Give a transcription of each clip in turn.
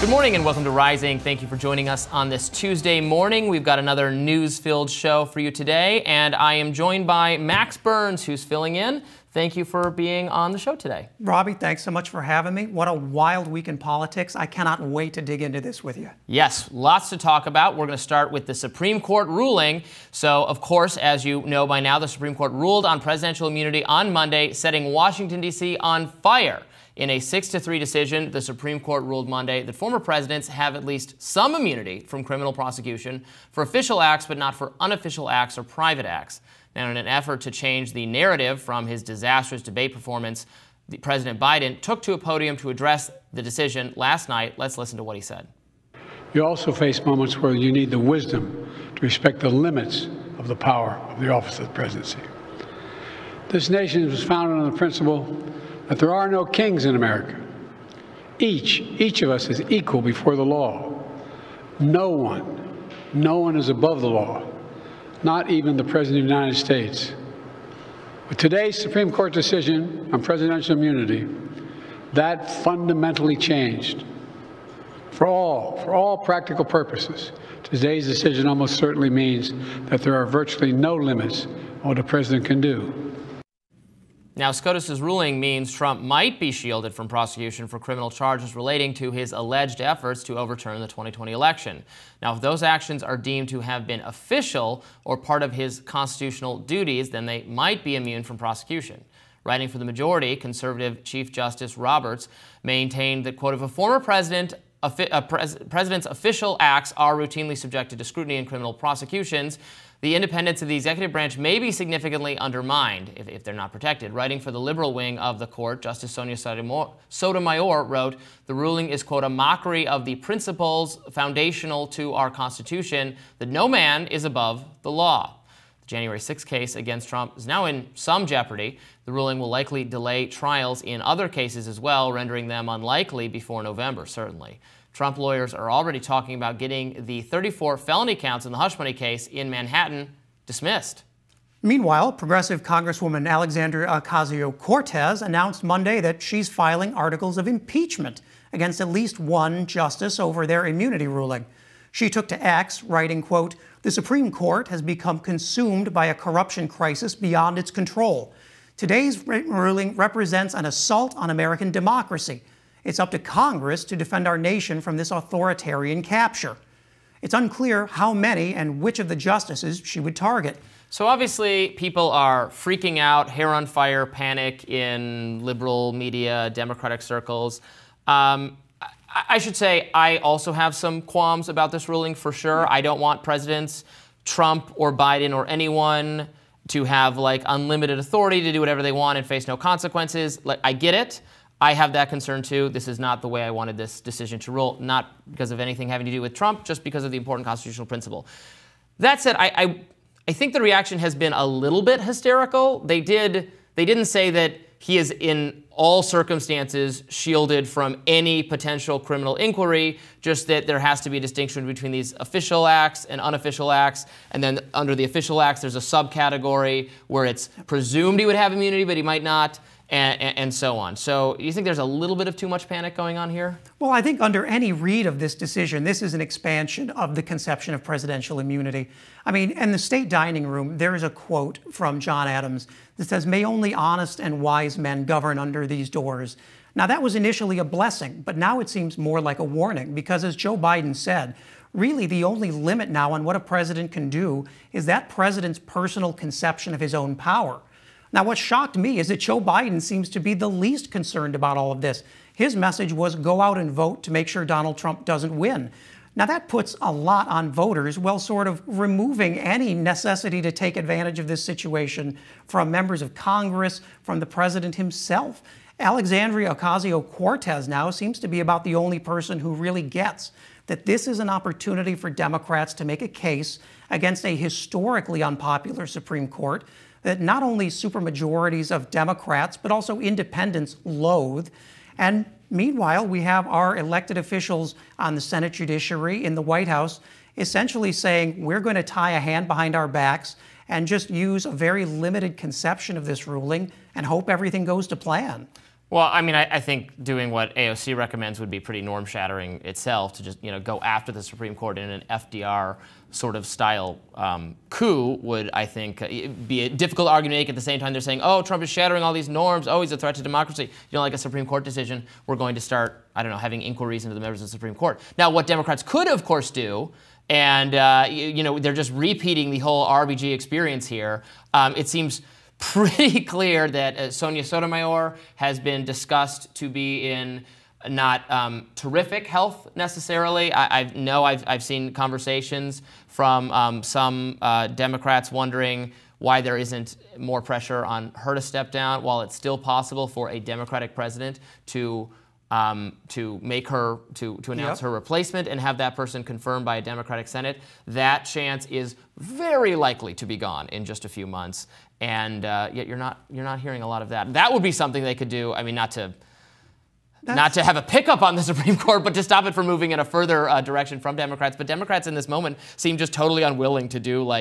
Good morning and welcome to Rising. Thank you for joining us on this Tuesday morning. We've got another news-filled show for you today, and I am joined by Max Burns, who's filling in. Thank you for being on the show today. Robby, thanks so much for having me. What a wild week in politics. I cannot wait to dig into this with you. Yes, lots to talk about. We're going to start with the Supreme Court ruling. So, of course, as you know by now, the Supreme Court ruled on presidential immunity on Monday, setting Washington, D.C. on fire. In a 6-3 decision, the Supreme Court ruled Monday that former presidents have at least some immunity from criminal prosecution for official acts, but not for unofficial acts or private acts. Now, in an effort to change the narrative from his disastrous debate performance, President Biden took to a podium to address the decision last night. Let's listen to what he said. You also face moments where you need the wisdom to respect the limits of the power of the office of the presidency. This nation was founded on the principle that there are no kings in America. Each of us is equal before the law. No one is above the law, not even the President of the United States. With today's Supreme Court decision on presidential immunity, that fundamentally changed. For all practical purposes, today's decision almost certainly means that there are virtually no limits on what a president can do. Now, SCOTUS's ruling means Trump might be shielded from prosecution for criminal charges relating to his alleged efforts to overturn the 2020 election. Now, if those actions are deemed to have been official or part of his constitutional duties, then they might be immune from prosecution. Writing for the majority, conservative Chief Justice Roberts maintained that, quote, if a former president's official acts are routinely subjected to scrutiny in criminal prosecutions, the independence of the executive branch may be significantly undermined if they're not protected. Writing for the liberal wing of the court, Justice Sonia Sotomayor wrote, the ruling is, quote, a mockery of the principles foundational to our Constitution that no man is above the law. The January 6th case against Trump is now in some jeopardy. The ruling will likely delay trials in other cases as well, rendering them unlikely before November, certainly. Trump lawyers are already talking about getting the 34 felony counts in the hush money case in Manhattan dismissed. Meanwhile, progressive Congresswoman Alexandria Ocasio-Cortez announced Monday that she's filing articles of impeachment against at least one justice over their immunity ruling. She took to X, writing, quote, the Supreme Court has become consumed by a corruption crisis beyond its control. Today's ruling represents an assault on American democracy. It's up to Congress to defend our nation from this authoritarian capture. It's unclear how many and which of the justices she would target. So obviously, people are freaking out, hair on fire, panic in liberal media, Democratic circles. I should say I also have some qualms about this ruling for sure. I don't want presidents, Trump or Biden or anyone, to have like unlimited authority to do whatever they want and face no consequences. Like, I get it. I have that concern too. This is not the way I wanted this decision to rule, not because of anything having to do with Trump, just because of the important constitutional principle. That said, I think the reaction has been a little bit hysterical. They didn't say that he is in all circumstances shielded from any potential criminal inquiry, just that there has to be a distinction between these official acts and unofficial acts. And then under the official acts, there's a subcategory where it's presumed he would have immunity, but he might not. And so on. So you think there's a little bit of too much panic going on here? Well, I think under any read of this decision, this is an expansion of the conception of presidential immunity. I mean, in the state dining room, there is a quote from John Adams that says, may only honest and wise men govern under these doors. Now, that was initially a blessing, but now it seems more like a warning because, as Joe Biden said, really the only limit now on what a president can do is that president's personal conception of his own power. Now, what shocked me is that Joe Biden seems to be the least concerned about all of this. His message was go out and vote to make sure Donald Trump doesn't win. Now, that puts a lot on voters, while sort of removing any necessity to take advantage of this situation from members of Congress, from the president himself. Alexandria Ocasio-Cortez now seems to be about the only person who really gets that this is an opportunity for Democrats to make a case against a historically unpopular Supreme Court that not only supermajorities of Democrats, but also independents loathe. And meanwhile, we have our elected officials on the Senate judiciary in the White House essentially saying we're going to tie a hand behind our backs and just use a very limited conception of this ruling and hope everything goes to plan. Well, I mean, I think doing what AOC recommends would be pretty norm-shattering itself, to just go after the Supreme Court in an FDR sort of style coup would, I think, be a difficult argument to make. At the same time, they're saying, oh, Trump is shattering all these norms. Oh, he's a threat to democracy. You don't like a Supreme Court decision, we're going to start, I don't know, having inquiries into the members of the Supreme Court. Now, what Democrats could, of course, do, and they're just repeating the whole RBG experience here. It seems pretty clear that Sonia Sotomayor has been discussed to be in not terrific health necessarily. I've seen conversations from some Democrats wondering why there isn't more pressure on her to step down, while it's still possible for a Democratic president to make her to announce her replacement and have that person confirmed by a Democratic Senate. That chance is very likely to be gone in just a few months, and yet you're not hearing a lot of that. That would be something they could do. I mean, not to have a pickup on the Supreme Court, but to stop it from moving in a further direction from Democrats. But Democrats in this moment seem just totally unwilling to do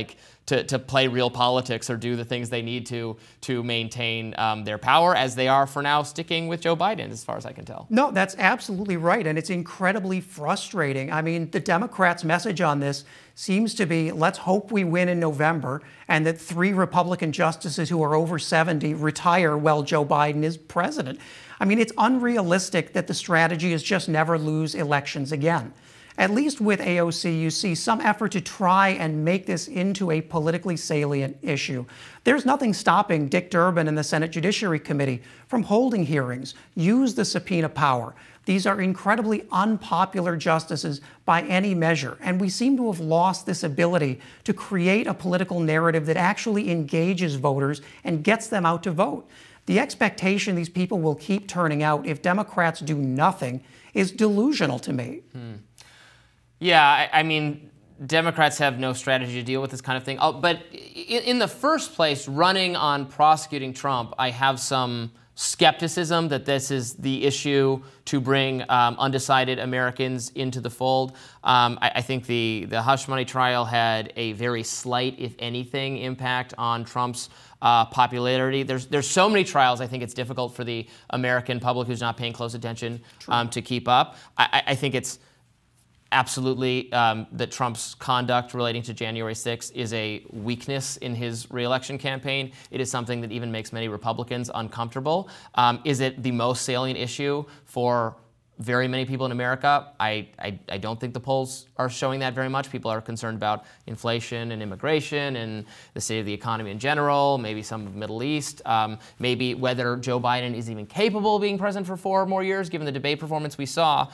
to play real politics or do the things they need to maintain their power, as they are for now sticking with Joe Biden, as far as I can tell. No, that's absolutely right, and it's incredibly frustrating. I mean, the Democrats' message on this seems to be, let's hope we win in November and that 3 Republican justices who are over 70 retire while Joe Biden is president. I mean, it's unrealistic that the strategy is just never lose elections again. At least with AOC, you see some effort to try and make this into a politically salient issue. There's nothing stopping Dick Durbin and the Senate Judiciary Committee from holding hearings, use the subpoena power. These are incredibly unpopular justices by any measure, and we seem to have lost this ability to create a political narrative that actually engages voters and gets them out to vote. The expectation these people will keep turning out if Democrats do nothing is delusional to me. Yeah, I mean, Democrats have no strategy to deal with this kind of thing. But in the first place, running on prosecuting Trump, I have some skepticism that this is the issue to bring undecided Americans into the fold. I think the hush money trial had a very slight, if anything, impact on Trump's popularity. There's so many trials, I think it's difficult for the American public who's not paying close attention to keep up. I think it's absolutely that Trump's conduct relating to January 6th is a weakness in his reelection campaign. It is something that even makes many Republicans uncomfortable. Is it the most salient issue for very many people in America? I don't think the polls are showing that very much. People are concerned about inflation and immigration and the state of the economy in general, maybe some of the Middle East, maybe whether Joe Biden is even capable of being president for 4 more years, given the debate performance we saw.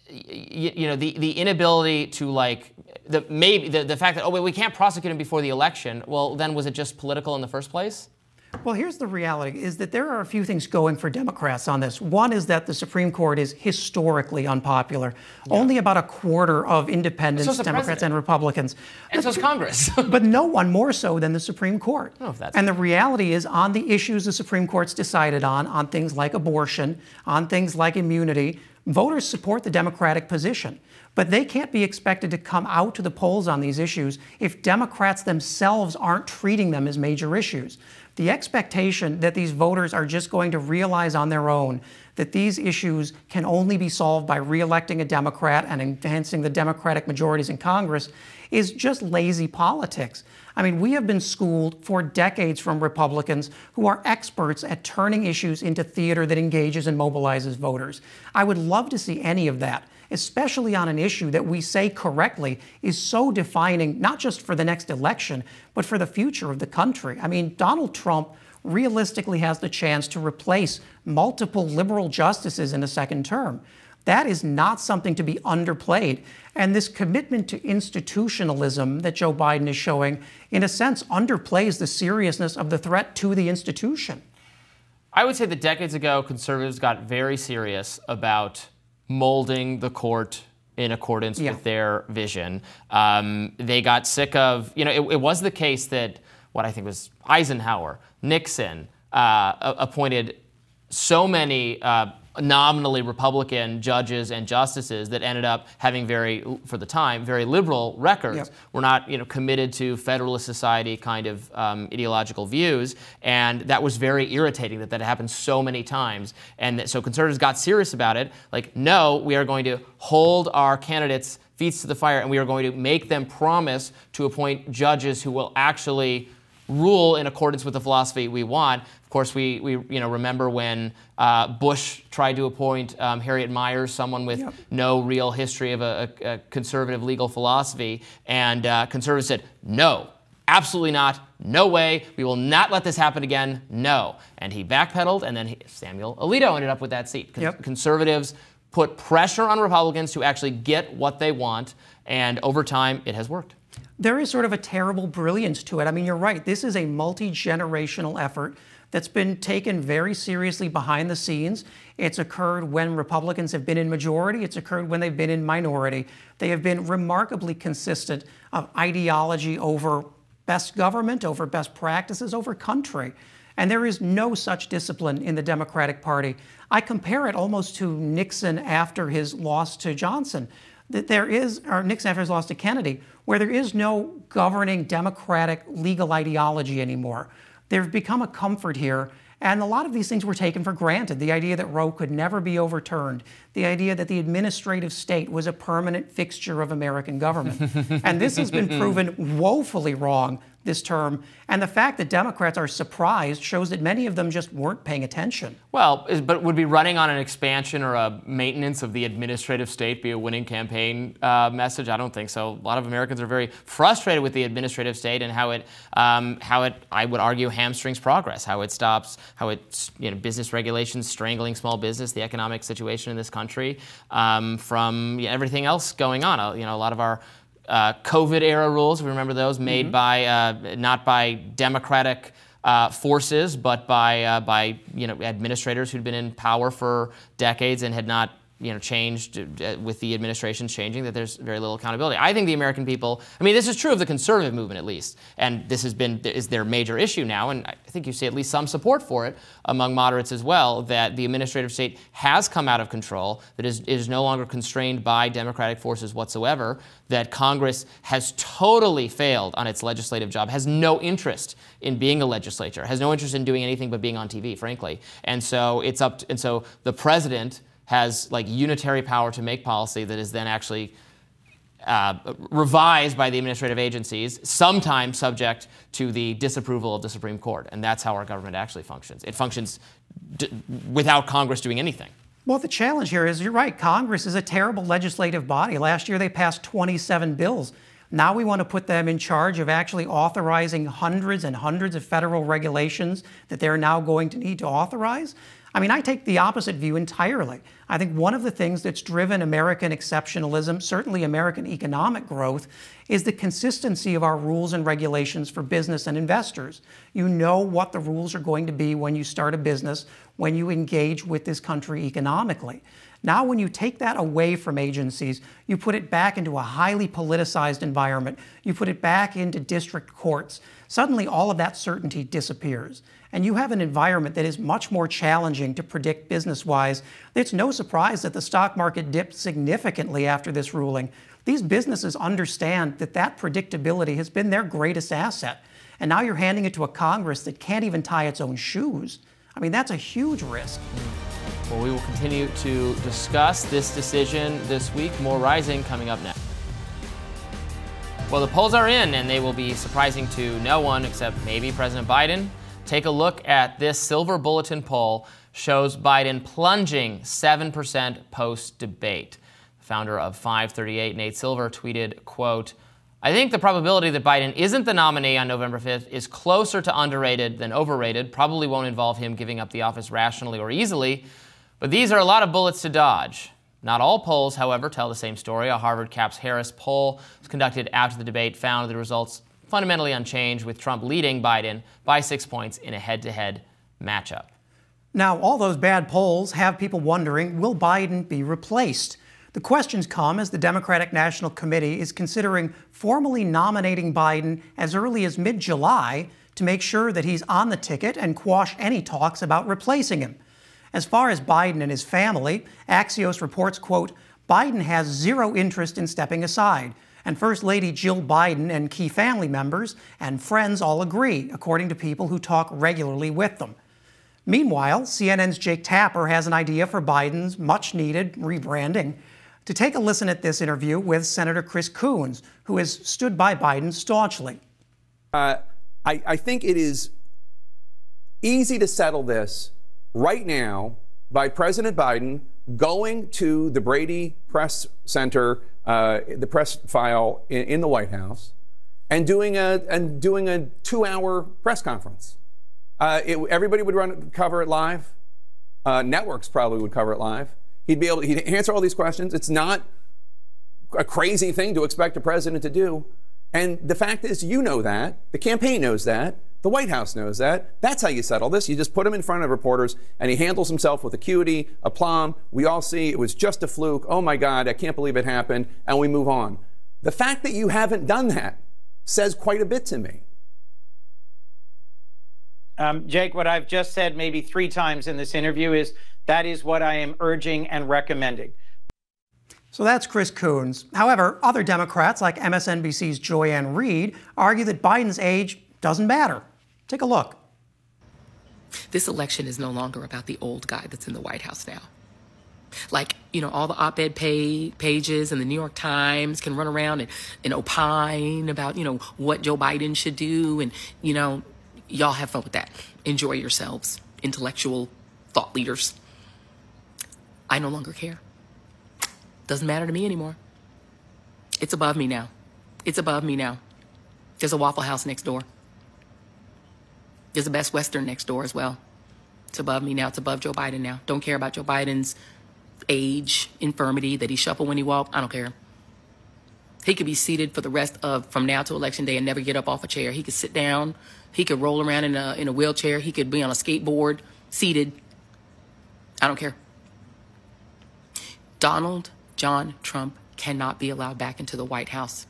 The inability to the fact that, oh, wait, we can't prosecute him before the election. Well, then was it just political in the first place? Well, here's the reality, is that there are a few things going for Democrats on this. One is that the Supreme Court is historically unpopular. Yeah. Only about a quarter of independents, Democrats and Republicans. And so is Congress. But no one more so than the Supreme Court. I don't know if that's and the reality is, on the issues the Supreme Court's decided on things like abortion, on things like immunity, voters support the Democratic position. But they can't be expected to come out to the polls on these issues if Democrats themselves aren't treating them as major issues. The expectation that these voters are just going to realize on their own that these issues can only be solved by re-electing a Democrat and enhancing the Democratic majorities in Congress is just lazy politics. I mean, we have been schooled for decades from Republicans who are experts at turning issues into theater that engages and mobilizes voters. I would love to see any of that, especially on an issue that we say correctly is so defining, not just for the next election, but for the future of the country. I mean, Donald Trump realistically has the chance to replace multiple liberal justices in a second term. That is not something to be underplayed. And this commitment to institutionalism that Joe Biden is showing, in a sense, underplays the seriousness of the threat to the institution. I would say that decades ago, conservatives got very serious about molding the court in accordance with their vision. They got sick of, it was the case that what I think was Eisenhower, Nixon, appointed so many nominally Republican judges and justices that ended up having for the time, very liberal records. Yep. Were not, committed to Federalist Society kind of ideological views, and that was very irritating that happened so many times. And so conservatives got serious about it. Like, no, we are going to hold our candidates' feet to the fire, and we are going to make them promise to appoint judges who will actually rule in accordance with the philosophy we want. Of course, we remember when Bush tried to appoint Harriet Miers, someone with no real history of a conservative legal philosophy, and conservatives said, no, absolutely not, no way, we will not let this happen again, no. And he backpedaled, and then Samuel Alito ended up with that seat. Conservatives put pressure on Republicans to actually get what they want, and over time, it has worked. There is sort of a terrible brilliance to it. I mean, you're right. This is a multi-generational effort that's been taken very seriously behind the scenes. It's occurred when Republicans have been in majority. It's occurred when they've been in minority. They have been remarkably consistent of ideology over best government, over best practices, over country. And there is no such discipline in the Democratic Party. I compare it almost to Nixon after his loss to Johnson. That there is, or Nixon after his loss to Kennedy, where there is no governing democratic legal ideology anymore. There's become a comfort here, and a lot of these things were taken for granted. The idea that Roe could never be overturned, the idea that the administrative state was a permanent fixture of American government. And this has been proven woefully wrong this term, and the fact that Democrats are surprised shows that many of them just weren't paying attention. Well, but would be running on an expansion or a maintenance of the administrative state be a winning campaign message? I don't think so. A lot of Americans are very frustrated with the administrative state and how it, I would argue, hamstrings progress, how it stops, business regulations strangling small business, the economic situation in this country, from everything else going on. A lot of our COVID-era rules, we remember those, made by not by democratic forces, but by administrators who'd been in power for decades and had not changed with the administrations changing, that there's very little accountability. I think the American people, this is true of the conservative movement at least, and this is their major issue now, and I think you see at least some support for it among moderates as well, that the administrative state has come out of control, that is no longer constrained by democratic forces whatsoever, that Congress has totally failed on its legislative job, has no interest in being a legislature, has no interest in doing anything but being on TV, frankly. And so so the president has unitary power to make policy that is then actually revised by the administrative agencies, sometimes subject to the disapproval of the Supreme Court. And that's how our government actually functions. It functions without Congress doing anything. Well, the challenge here is, you're right, Congress is a terrible legislative body. Last year they passed 27 bills. Now we want to put them in charge of actually authorizing hundreds and hundreds of federal regulations that they're now going to need to authorize. I take the opposite view entirely. I think one of the things that's driven American exceptionalism, certainly American economic growth, is the consistency of our rules and regulations for business and investors. You know what the rules are going to be when you start a business, when you engage with this country economically. Now, when you take that away from agencies, you put it back into a highly politicized environment, you put it back into district courts, suddenly all of that certainty disappears. And you have an environment that is much more challenging to predict business-wise. It's no surprise that the stock market dipped significantly after this ruling. These businesses understand that that predictability has been their greatest asset. And now you're handing it to a Congress that can't even tie its own shoes. That's a huge risk. Well, we will continue to discuss this decision this week. More Rising coming up next. Well, the polls are in, and they will be surprising to no one except maybe President Biden. Take a look at this Silver Bulletin poll. Shows Biden plunging 7% post-debate. The founder of 538, Nate Silver, tweeted, quote, "I think the probability that Biden isn't the nominee on November 5th is closer to underrated than overrated. Probably won't involve him giving up the office rationally or easily. But these are a lot of bullets to dodge." Not all polls, however, tell the same story. A Harvard Capps Harris poll was conducted after the debate found the results fundamentally unchanged, with Trump leading Biden by 6 points in a head-to-head matchup. Now, all those bad polls have people wondering, will Biden be replaced? The questions come as the Democratic National Committee is considering formally nominating Biden as early as mid-July to make sure that he's on the ticket and quash any talks about replacing him. As far as Biden and his family, Axios reports, quote, Biden has zero interest in stepping aside. And First Lady Jill Biden and key family members and friends all agree, according to people who talk regularly with them. Meanwhile, CNN's Jake Tapper has an idea for Biden's much-needed rebranding. To take a listen at this interview with Senator Chris Coons, who has stood by Biden staunchly. I think it is easy to settle this right now by President Biden going to the Brady Press Center, the press file in the White House, and doing a 2-hour press conference. Everybody would cover it live. Networks probably would cover it live. He'd answer all these questions. It's not a crazy thing to expect a president to do. And the fact is, you know that. The campaign knows that. The White House knows that. That's how you settle this. You just put him in front of reporters, and he handles himself with acuity, aplomb. We all see it was just a fluke. Oh, my God, I can't believe it happened. And we move on. The fact that you haven't done that says quite a bit to me. Jake, what I've just said maybe 3 times in this interview is that is what I am urging and recommending. So that's Chris Coons. However, other Democrats like MSNBC's Joyanne Reid argue that Biden's age doesn't matter. Take a look. This election is no longer about the old guy that's in the White House now. Like, you know, all the op-ed pages and the New York Times can run around and opine about, you know, what Joe Biden should do. And, you know, y'all have fun with that. Enjoy yourselves, intellectual thought leaders. I no longer care. Doesn't matter to me anymore. It's above me now. It's above me now. There's a Waffle House next door. There's a Best Western next door as well. It's above me now. It's above Joe Biden now. Don't care about Joe Biden's age, infirmity, that he shuffled when he walked. I don't care. He could be seated for the rest of, from now to Election Day, and never get up off a chair. He could sit down. He could roll around in a wheelchair. He could be on a skateboard, seated. I don't care. Donald John Trump cannot be allowed back into the White House.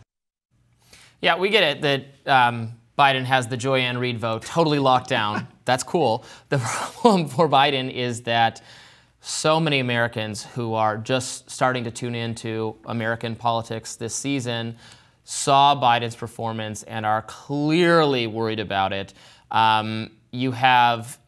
Yeah, we get it that Biden has the Joyanne Reid vote totally locked down. That's cool. The problem for Biden is that so many Americans who are just starting to tune into American politics this season saw Biden's performance and are clearly worried about it. You have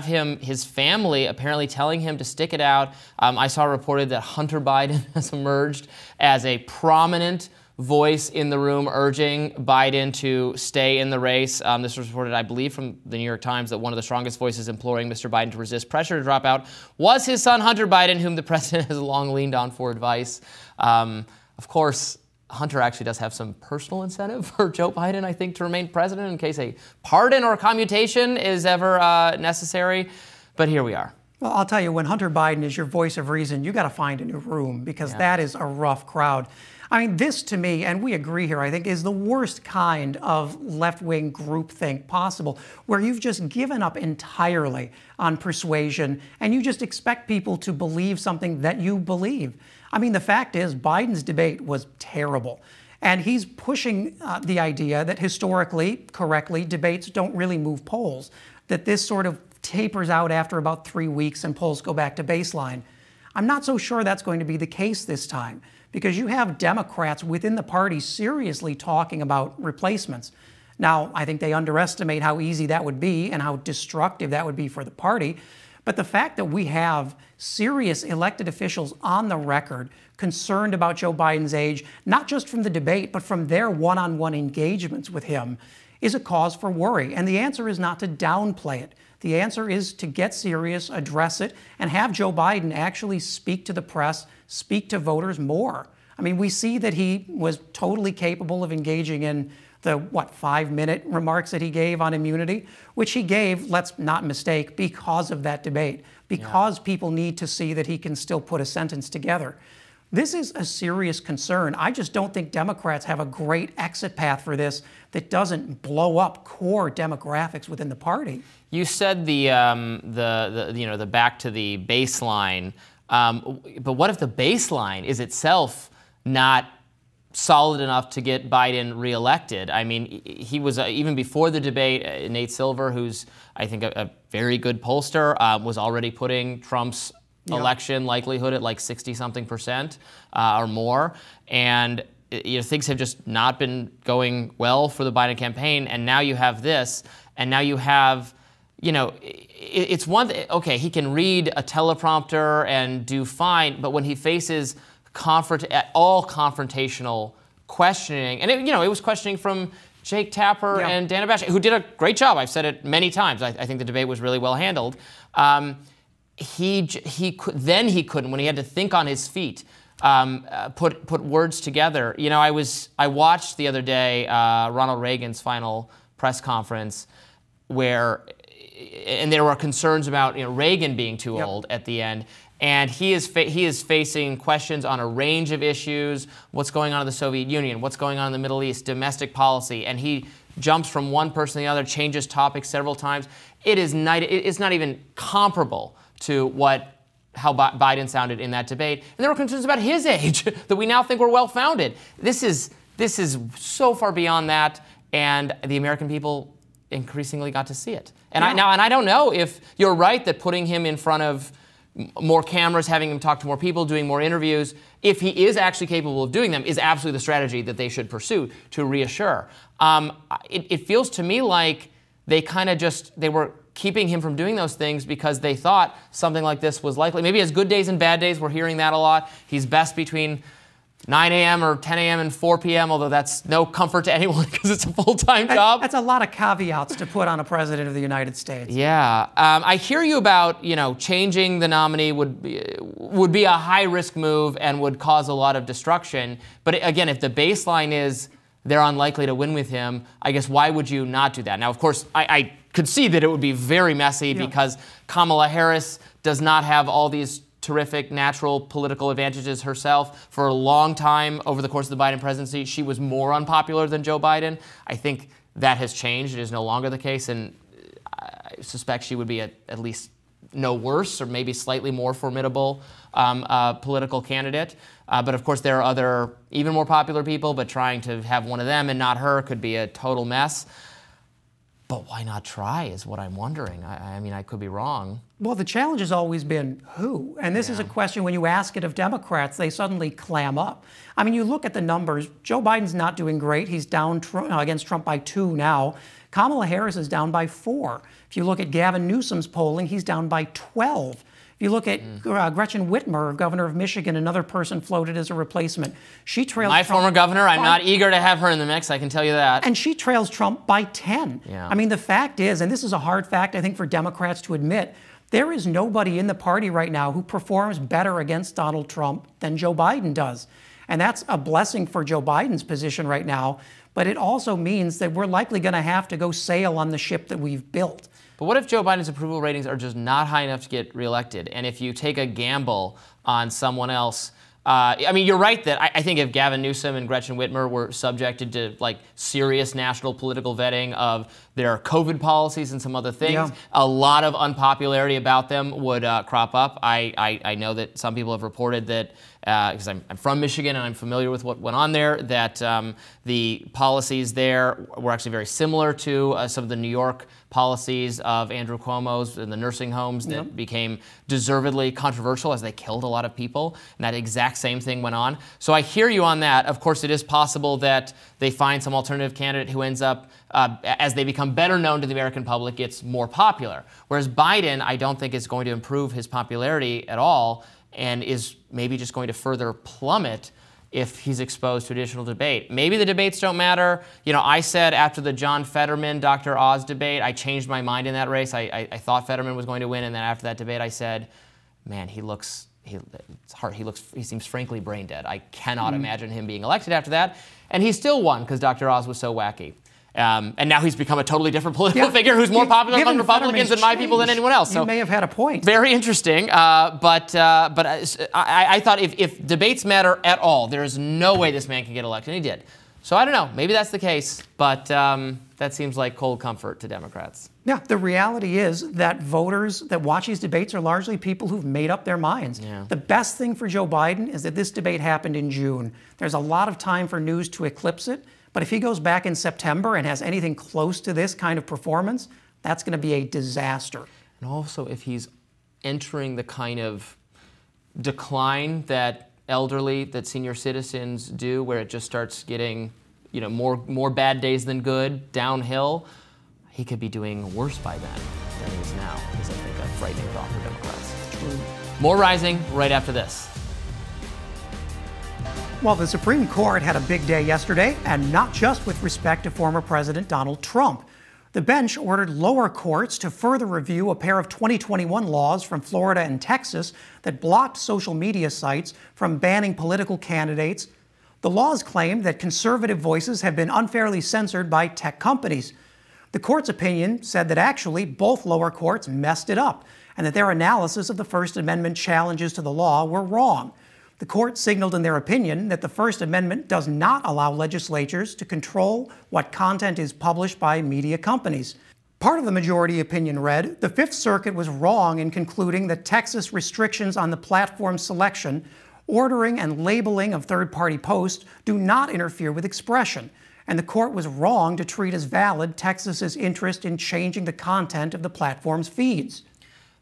him, his family apparently telling him to stick it out. I saw reported that Hunter Biden has emerged as a prominent voice in the room urging Biden to stay in the race. This was reported, I believe, from the New York Times, that one of the strongest voices imploring Mr. Biden to resist pressure to drop out was his son, Hunter Biden, whom the president has long leaned on for advice. Of course, Hunter actually does have some personal incentive for Joe Biden, I think, to remain president in case a pardon or commutation is ever necessary. But here we are. Well, I'll tell you, when Hunter Biden is your voice of reason, you got to find a new room, because that is a rough crowd. I mean, this to me, and we agree here, I think, is the worst kind of left-wing groupthink possible, where you've just given up entirely on persuasion and you just expect people to believe something that you believe. I mean, the fact is, Biden's debate was terrible. And he's pushing the idea that historically, correctly, debates don't really move polls, that this sort of tapers out after about 3 weeks and polls go back to baseline. I'm not so sure that's going to be the case this time, because you have Democrats within the party seriously talking about replacements. Now, I think they underestimate how easy that would be and how destructive that would be for the party. But the fact that we have serious elected officials on the record concerned about Joe Biden's age, not just from the debate, but from their one-on-one engagements with him, is a cause for worry. And the answer is not to downplay it. The answer is to get serious, address it, and have Joe Biden actually speak to the press, speak to voters more. I mean, we see that he was totally capable of engaging in the, 5-minute remarks that he gave on immunity, which he gave, let's not mistake, because of that debate, because people need to see that he can still put a sentence together. This is a serious concern. I just don't think Democrats have a great exit path for this that doesn't blow up core demographics within the party. You said the back to the baseline, but what if the baseline is itself not solid enough to get Biden reelected. I mean, he was, even before the debate, Nate Silver, who's, I think, a very good pollster, was already putting Trump's election likelihood at like 60-something% or more. And things have just not been going well for the Biden campaign. And now you have this, and now you have, it's one thing, okay, he can read a teleprompter and do fine, but when he faces all confrontational questioning, and it was questioning from Jake Tapper and Dana Bash, who did a great job. I've said it many times. I think the debate was really well handled. He couldn't, when he had to think on his feet, put words together. I watched the other day Ronald Reagan's final press conference, and there were concerns about Reagan being too old at the end. And he is facing questions on a range of issues: what's going on in the Soviet Union, what's going on in the Middle East, domestic policy, and he jumps from one person to the other, changes topics several times. It's not even comparable to how Biden sounded in that debate. And there were concerns about his age that we now think were well-founded. This is so far beyond that, and the American people increasingly got to see it. And I don't know if you're right that putting him in front of more cameras, having him talk to more people, doing more interviews, if he is actually capable of doing them, is absolutely the strategy that they should pursue to reassure. It feels to me like they were keeping him from doing those things because they thought something like this was likely. Maybe he has good days and bad days. We're hearing that a lot. He's best between 9 a.m. or 10 a.m. and 4 p.m., although that's no comfort to anyone because it's a full-time job. That's a lot of caveats to put on a president of the United States. Yeah. I hear you about, changing the nominee would be a high-risk move and would cause a lot of destruction. But again, if the baseline is they're unlikely to win with him, I guess why would you not do that? Now, of course, I could see that it would be very messy because Kamala Harris does not have all these terrific natural political advantages herself. For a long time over the course of the Biden presidency, she was more unpopular than Joe Biden. I think that has changed. It is no longer the case, and I suspect she would be at least no worse or maybe slightly more formidable political candidate. But of course, there are other even more popular people, but trying to have one of them and not her could be a total mess. But why not try is what I'm wondering. I mean, I could be wrong. Well, the challenge has always been who? And this is a question, when you ask it of Democrats, they suddenly clam up. I mean, you look at the numbers. Joe Biden's not doing great. He's down against Trump by 2 now. Kamala Harris is down by 4. If you look at Gavin Newsom's polling, he's down by 12. If you look at Gretchen Whitmer, governor of Michigan, another person floated as a replacement. She trails my Trump former governor. I'm not eager to have her in the mix, I can tell you that. And she trails Trump by 10. Yeah. I mean, the fact is, and this is a hard fact, I think, for Democrats to admit, there is nobody in the party right now who performs better against Donald Trump than Joe Biden does. And that's a blessing for Joe Biden's position right now. But it also means that we're likely going to have to go sail on the ship that we've built. But what if Joe Biden's approval ratings are just not high enough to get reelected? And if you take a gamble on someone else, I mean, you're right that I think if Gavin Newsom and Gretchen Whitmer were subjected to serious national political vetting of their COVID policies and some other things, a lot of unpopularity about them would crop up. I know that some people have reported that, because I'm from Michigan and I'm familiar with what went on there, that the policies there were actually very similar to some of the New York policies of Andrew Cuomo's in the nursing homes that became deservedly controversial as they killed a lot of people. And that exact same thing went on. So I hear you on that. Of course, it is possible that they find some alternative candidate who ends up, as they become better known to the American public, gets more popular. Whereas Biden, I don't think is going to improve his popularity at all and is maybe just going to further plummet if he's exposed to additional debate. Maybe the debates don't matter. I said after the John Fetterman, Dr. Oz debate, I changed my mind in that race. I thought Fetterman was going to win, and then after that debate, I said, man, he seems frankly brain dead. I cannot imagine him being elected after that. And he still won because Dr. Oz was so wacky. And now he's become a totally different political figure who's more popular among Republicans and my people than anyone else. So you may have had a point. Very interesting. But I thought if debates matter at all, there is no way this man can get elected. And he did. So I don't know. Maybe that's the case, but that seems like cold comfort to Democrats. Yeah, the reality is that voters that watch these debates are largely people who've made up their minds. Yeah. The best thing for Joe Biden is that this debate happened in June. There's a lot of time for news to eclipse it, but if he goes back in September and has anything close to this kind of performance, that's going to be a disaster. And also, if he's entering the kind of decline that senior citizens do, where it just starts getting, more bad days than good, downhill, he could be doing worse by then than he is now. Is, I think, a frightening thought for Democrats. True. More Rising right after this. Well, the Supreme Court had a big day yesterday, and not just with respect to former President Donald Trump. The bench ordered lower courts to further review a pair of 2021 laws from Florida and Texas that blocked social media sites from banning political candidates. The laws claimed that conservative voices have been unfairly censored by tech companies. The court's opinion said that actually both lower courts messed it up, and that their analysis of the First Amendment challenges to the law were wrong. The court signaled in their opinion that the First Amendment does not allow legislatures to control what content is published by media companies. Part of the majority opinion read, the Fifth Circuit was wrong in concluding that Texas restrictions on the platform selection, ordering and labeling of third-party posts do not interfere with expression, and the court was wrong to treat as valid Texas's interest in changing the content of the platform's feeds.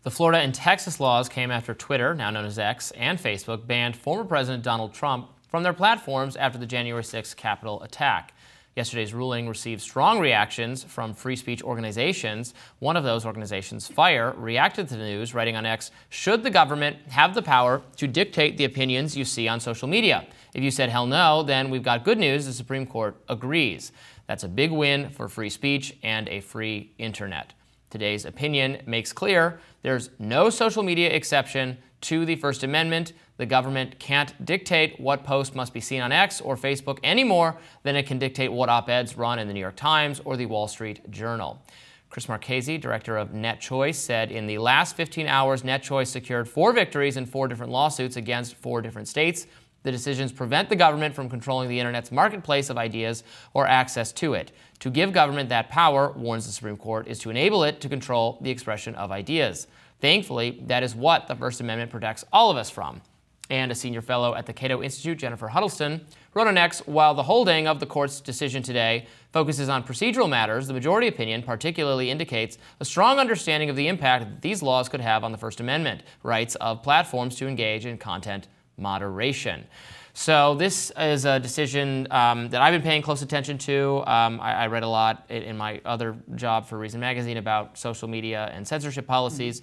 The Florida and Texas laws came after Twitter, now known as X, and Facebook banned former President Donald Trump from their platforms after the January 6th Capitol attack. Yesterday's ruling received strong reactions from free speech organizations. One of those organizations, FIRE, reacted to the news, writing on X, "Should the government have the power to dictate the opinions you see on social media? If you said hell no, then we've got good news. The Supreme Court agrees." That's a big win for free speech and a free internet. Today's opinion makes clear there's no social media exception to the First Amendment. The government can't dictate what post must be seen on X or Facebook any more than it can dictate what op-eds run in the New York Times or the Wall Street Journal. Chris Marchese, director of NetChoice, said in the last 15 hours, NetChoice secured 4 victories in 4 different lawsuits against 4 different states. The decisions prevent the government from controlling the internet's marketplace of ideas or access to it. To give government that power, warns the Supreme Court, is to enable it to control the expression of ideas. Thankfully, that is what the First Amendment protects all of us from. And a senior fellow at the Cato Institute, Jennifer Huddleston, wrote on X, while the holding of the court's decision today focuses on procedural matters, the majority opinion particularly indicates a strong understanding of the impact that these laws could have on the First Amendment rights of platforms to engage in content moderation. So this is a decision that I've been paying close attention to. I read a lot in my other job for Reason Magazine about social media and censorship policies.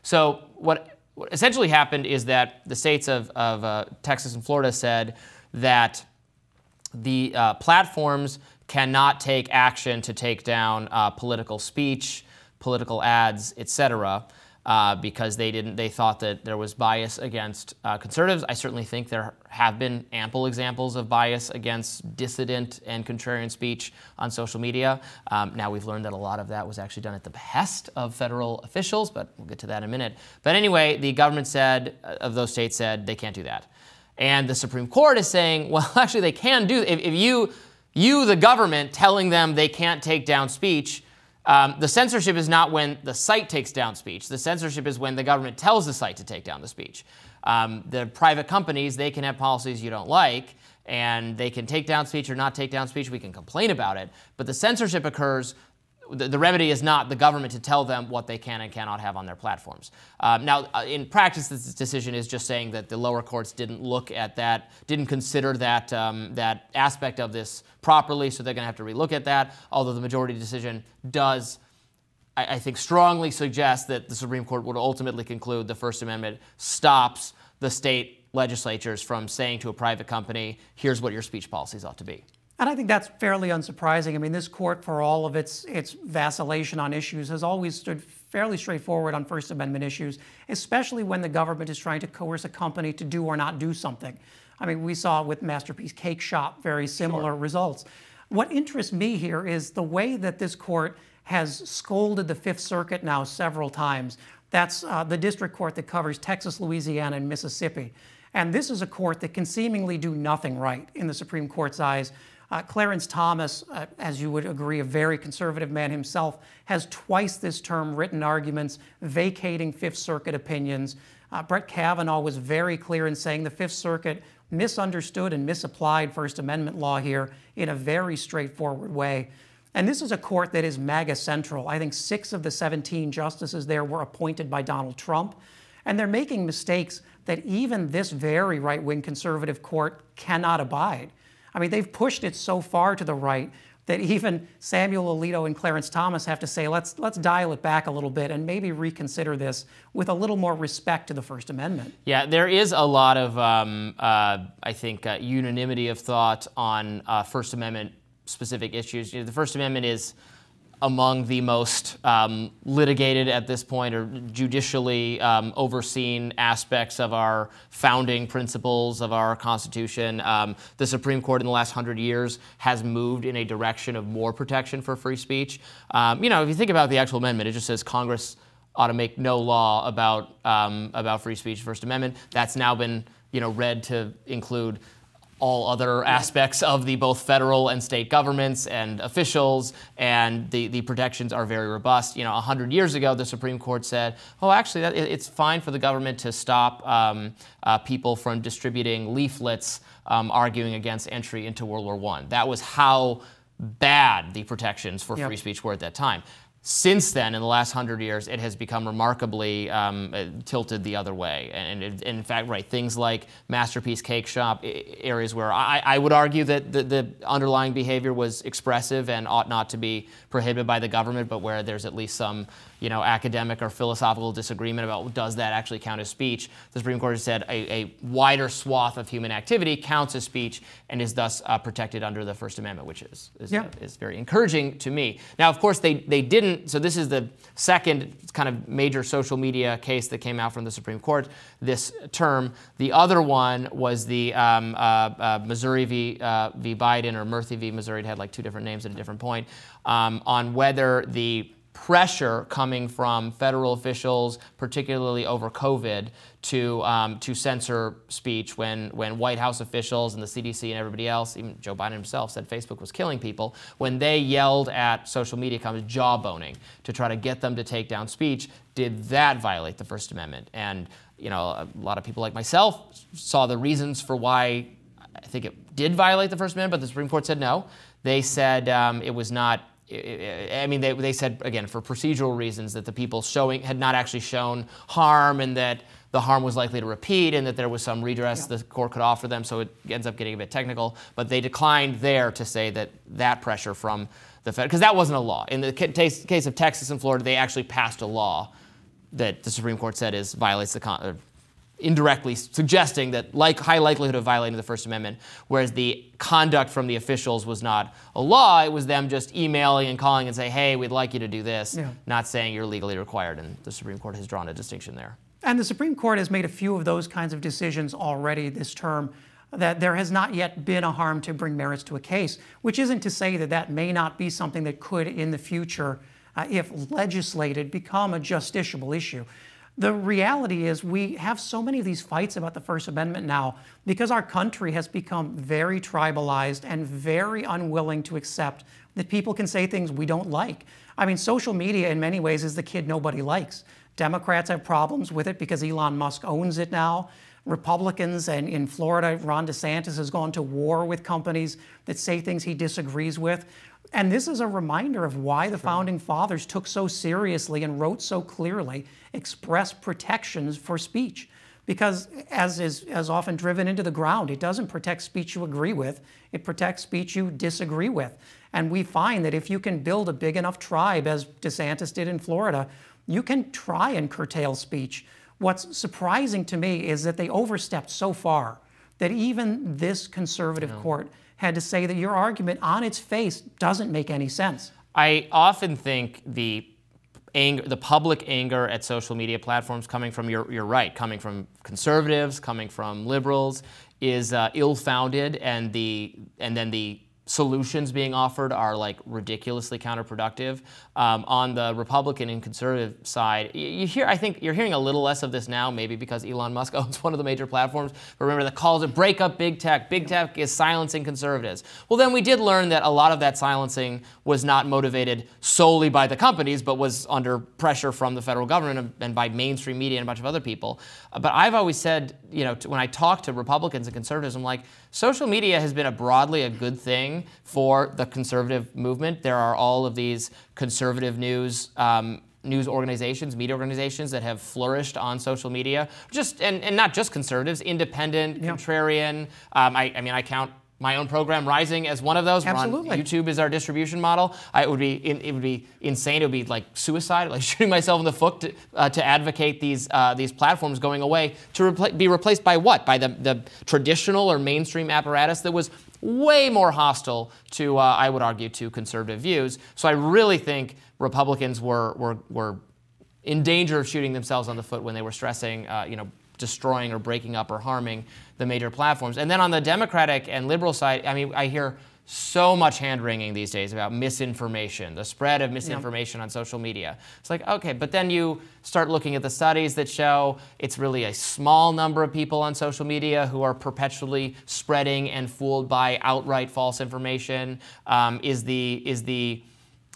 So what essentially happened is that the states of Texas and Florida said that the platforms cannot take action to take down political speech, political ads, etc., because they thought that there was bias against conservatives. I certainly think there have been ample examples of bias against dissident and contrarian speech on social media. Now we've learned that a lot of that was actually done at the behest of federal officials, but we'll get to that in a minute. But anyway, the government of those states said they can't do that. And the Supreme Court is saying, well, actually they can do, if you, the government, telling them they can't take down speech, the censorship is not when the site takes down speech. The censorship is when the government tells the site to take down the speech. The private companies, they can have policies you don't like, and they can take down speech or not take down speech. We can complain about it. But the censorship occurs, the remedy is not the government to tell them what they can and cannot have on their platforms. Now, in practice, this decision is just saying that the lower courts didn't look at that, didn't consider that, that aspect of this properly, so they're going to have to relook at that, although the majority decision does, I think, strongly suggest that the Supreme Court would ultimately conclude the First Amendment stops the state legislatures from saying to a private company, here's what your speech policies ought to be. And I think that's fairly unsurprising. I mean, this court, for all of its vacillation on issues, has always stood fairly straightforward on First Amendment issues, especially when the government is trying to coerce a company to do or not do something. I mean, we saw with Masterpiece Cake Shop very similar results. What interests me here is the way that this court has scolded the Fifth Circuit now several times. That's the district court that covers Texas, Louisiana, and Mississippi. And this is a court that can seemingly do nothing right in the Supreme Court's eyes. Clarence Thomas, as you would agree, a very conservative man himself, has twice this term written arguments vacating Fifth Circuit opinions. Brett Kavanaugh was very clear in saying the Fifth Circuit misunderstood and misapplied First Amendment law here in a very straightforward way. And this is a court that is MAGA central. I think 6 of the 17 justices there were appointed by Donald Trump. And they're making mistakes that even this very right-wing conservative court cannot abide. I mean, they've pushed it so far to the right that even Samuel Alito and Clarence Thomas have to say, let's dial it back a little bit and maybe reconsider this with a little more respect to the First Amendment. Yeah, there is a lot of, I think, unanimity of thought on First Amendment specific issues. You know, the First Amendment is among the most litigated at this point, or judicially overseen aspects of our founding principles of our Constitution. The Supreme Court in the last 100 years has moved in a direction of more protection for free speech. You know, if you think about the actual amendment, it just says Congress ought to make no law about free speech, First Amendment. That's now been, you know, read to include all other aspects of the both federal and state governments and officials, and the protections are very robust. You know, 100 years ago, the Supreme Court said, oh, actually, it's fine for the government to stop people from distributing leaflets arguing against entry into World War I. That was how bad the protections for free speech were at that time. Since then, in the last 100 years, it has become remarkably tilted the other way. And in fact, right, things like Masterpiece Cake Shop, areas where I would argue that the underlying behavior was expressive and ought not to be prohibited by the government, but where there's at least some, you know, academic or philosophical disagreement about does that actually count as speech. The Supreme Court has said a wider swath of human activity counts as speech and is thus protected under the First Amendment, which is very encouraging to me. Now, of course, they didn't. So this is the second kind of major social media case that came out from the Supreme Court this term. The other one was the Missouri v. Biden, or Murphy v. Missouri. It had like 2 different names at a different point, on whether the pressure coming from federal officials, particularly over COVID, to censor speech when White House officials and the CDC and everybody else, even Joe Biden himself, said Facebook was killing people, when they yelled at social media companies, jawboning, to try to get them to take down speech, did that violate the First Amendment? And, you know, a lot of people like myself saw the reasons for why I think it did violate the First Amendment, but the Supreme Court said no. They said it was not. I mean, they said, again, for procedural reasons, that the people had not actually shown harm, and that the harm was likely to repeat, and that there was some redress the court could offer them, so it ends up getting a bit technical. But they declined there to say that pressure from the Fed, because that wasn't a law. In the case of Texas and Florida, they actually passed a law that the Supreme Court said violates the indirectly suggesting that high likelihood of violating the First Amendment, whereas the conduct from the officials was not a law. It was them just emailing and calling and saying, hey, we'd like you to do this, not saying you're legally required. And the Supreme Court has drawn a distinction there. And the Supreme Court has made a few of those kinds of decisions already this term, that there has not yet been a harm to bring merits to a case, which isn't to say that that may not be something that could in the future, if legislated, become a justiciable issue. The reality is we have so many of these fights about the First Amendment now because our country has become very tribalized and very unwilling to accept that people can say things we don't like. I mean, social media in many ways is the kid nobody likes. Democrats have problems with it because Elon Musk owns it now. Republicans, and in Florida, Ron DeSantis has gone to war with companies that say things he disagrees with. And this is a reminder of why the Founding Fathers took so seriously and wrote so clearly express protections for speech. Because as is often driven into the ground, it doesn't protect speech you agree with, it protects speech you disagree with. And we find that if you can build a big enough tribe, as DeSantis did in Florida, you can try and curtail speech. What's surprising to me is that they overstepped so far that even this conservative court had to say that your argument on its face doesn't make any sense. I often think the public anger at social media platforms coming from, you're right, coming from conservatives, coming from liberals, is ill-founded, and then the solutions being offered are like ridiculously counterproductive. On the Republican and conservative side, I think you're hearing a little less of this now, maybe because Elon Musk owns one of the major platforms. But remember the calls to break up big tech. Big tech is silencing conservatives. Well, then we did learn that a lot of that silencing was not motivated solely by the companies, but was under pressure from the federal government and by mainstream media and a bunch of other people. But I've always said, when I talk to Republicans and conservatives, I'm like, social media has been broadly a good thing for the conservative movement. There are all of these conservative news organizations, media organizations that have flourished on social media. And not just conservatives, independent, contrarian. I count my own program, Rising, as one of those. Absolutely. YouTube is our distribution model. It would be insane. It would be like suicide, like shooting myself in the foot to advocate these platforms going away to be replaced by what? By the traditional or mainstream apparatus that was way more hostile to, I would argue, to conservative views. So I really think Republicans were in danger of shooting themselves on the foot when they were stressing, destroying or breaking up or harming the major platforms. And then on the Democratic and liberal side, I hear so much hand-wringing these days about misinformation, the spread of misinformation on social media. It's like, okay, but then you start looking at the studies that show it's really a small number of people on social media who are perpetually spreading and fooled by outright false information. Is the